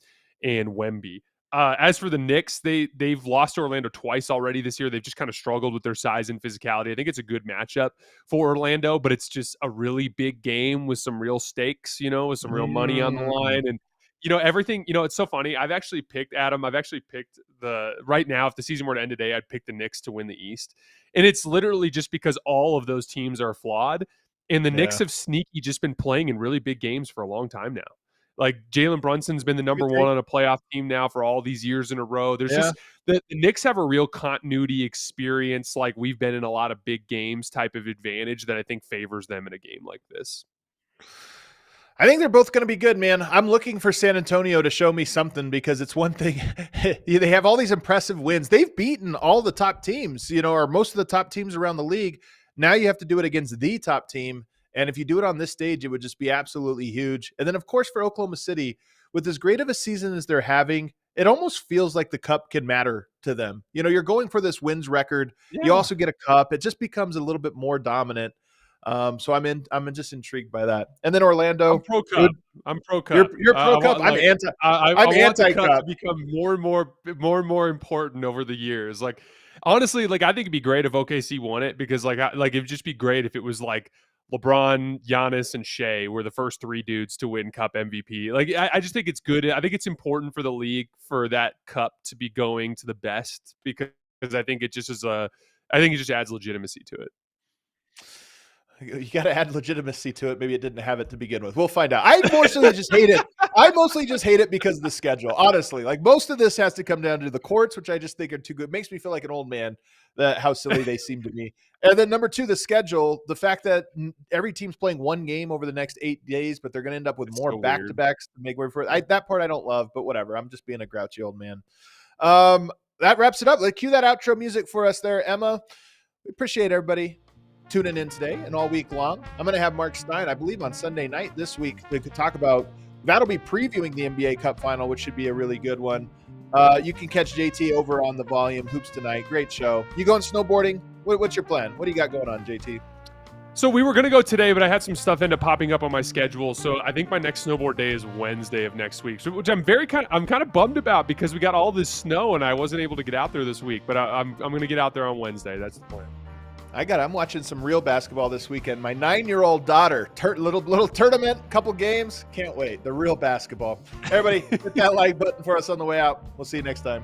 and Wemby? As for the Knicks, they've lost to Orlando twice already this year. They've just kind of struggled with their size and physicality. I think it's a good matchup for Orlando, but it's just a really big game with some real stakes, with some real money on the line. And, everything, it's so funny. I've actually picked right now, if the season were to end today, I'd pick the Knicks to win the East. And it's literally just because all of those teams are flawed. And the Knicks have sneaky just been playing in really big games for a long time now. Like Jalen Brunson's been the number one on a playoff team now for all these years in a row. There's just the Knicks have a real continuity experience, like we've been in a lot of big games type of advantage that I think favors them in a game like this. I think they're both going to be good, man. I'm looking for San Antonio to show me something because it's one thing. They have all these impressive wins. They've beaten all the top teams, or most of the top teams around the league. Now you have to do it against the top team. And if you do it on this stage, it would just be absolutely huge. And then, of course, for Oklahoma City, with as great of a season as they're having, it almost feels like the cup can matter to them. You're going for this wins record. Yeah. You also get a cup. It just becomes a little bit more dominant. So I'm just intrigued by that. And then Orlando. I'm pro cup. You're pro cup. I'm anti. I I'm want anti the cup cup to become more and more important over the years. Like honestly, like I think it'd be great if OKC won it because like it'd just be great if it was like LeBron, Giannis, and Shea were the first 3 dudes to win Cup MVP. Like, I just think it's good. I think it's important for the league for that Cup to be going to the best, because I think it just adds legitimacy to it. You got to add legitimacy to it. Maybe it didn't have it to begin with. We'll find out. I mostly just hate it. I mostly just hate it because of the schedule. Honestly, like, most of this has to come down to the courts, which I just think are too good. It makes me feel like an old man, how silly they seem to me. And then number 2, the schedule, the fact that every team's playing one game over the next 8 days, but they're going to end up with more back-to-backs to make way for it. That part I don't love, but whatever. I'm just being a grouchy old man. That wraps it up. Let's cue that outro music for us there, Emma. We appreciate everybody tuning in today and all week long. I'm going to have Mark Stein, I believe, on Sunday night this week. We could talk about, that'll be previewing the NBA Cup final, which should be a really good one. You can catch JT over on the Volume Hoops Tonight. Great show. You going snowboarding? What's your plan? What do you got going on, JT? So we were going to go today, but I had some stuff end up popping up on my schedule. So I think my next snowboard day is Wednesday of next week, which I'm kind of bummed about, because we got all this snow and I wasn't able to get out there this week. But I'm going to get out there on Wednesday. That's the plan. I'm watching some real basketball this weekend. My 9-year-old daughter, little tournament, couple games. Can't wait. The real basketball. Everybody, hit that like button for us on the way out. We'll see you next time.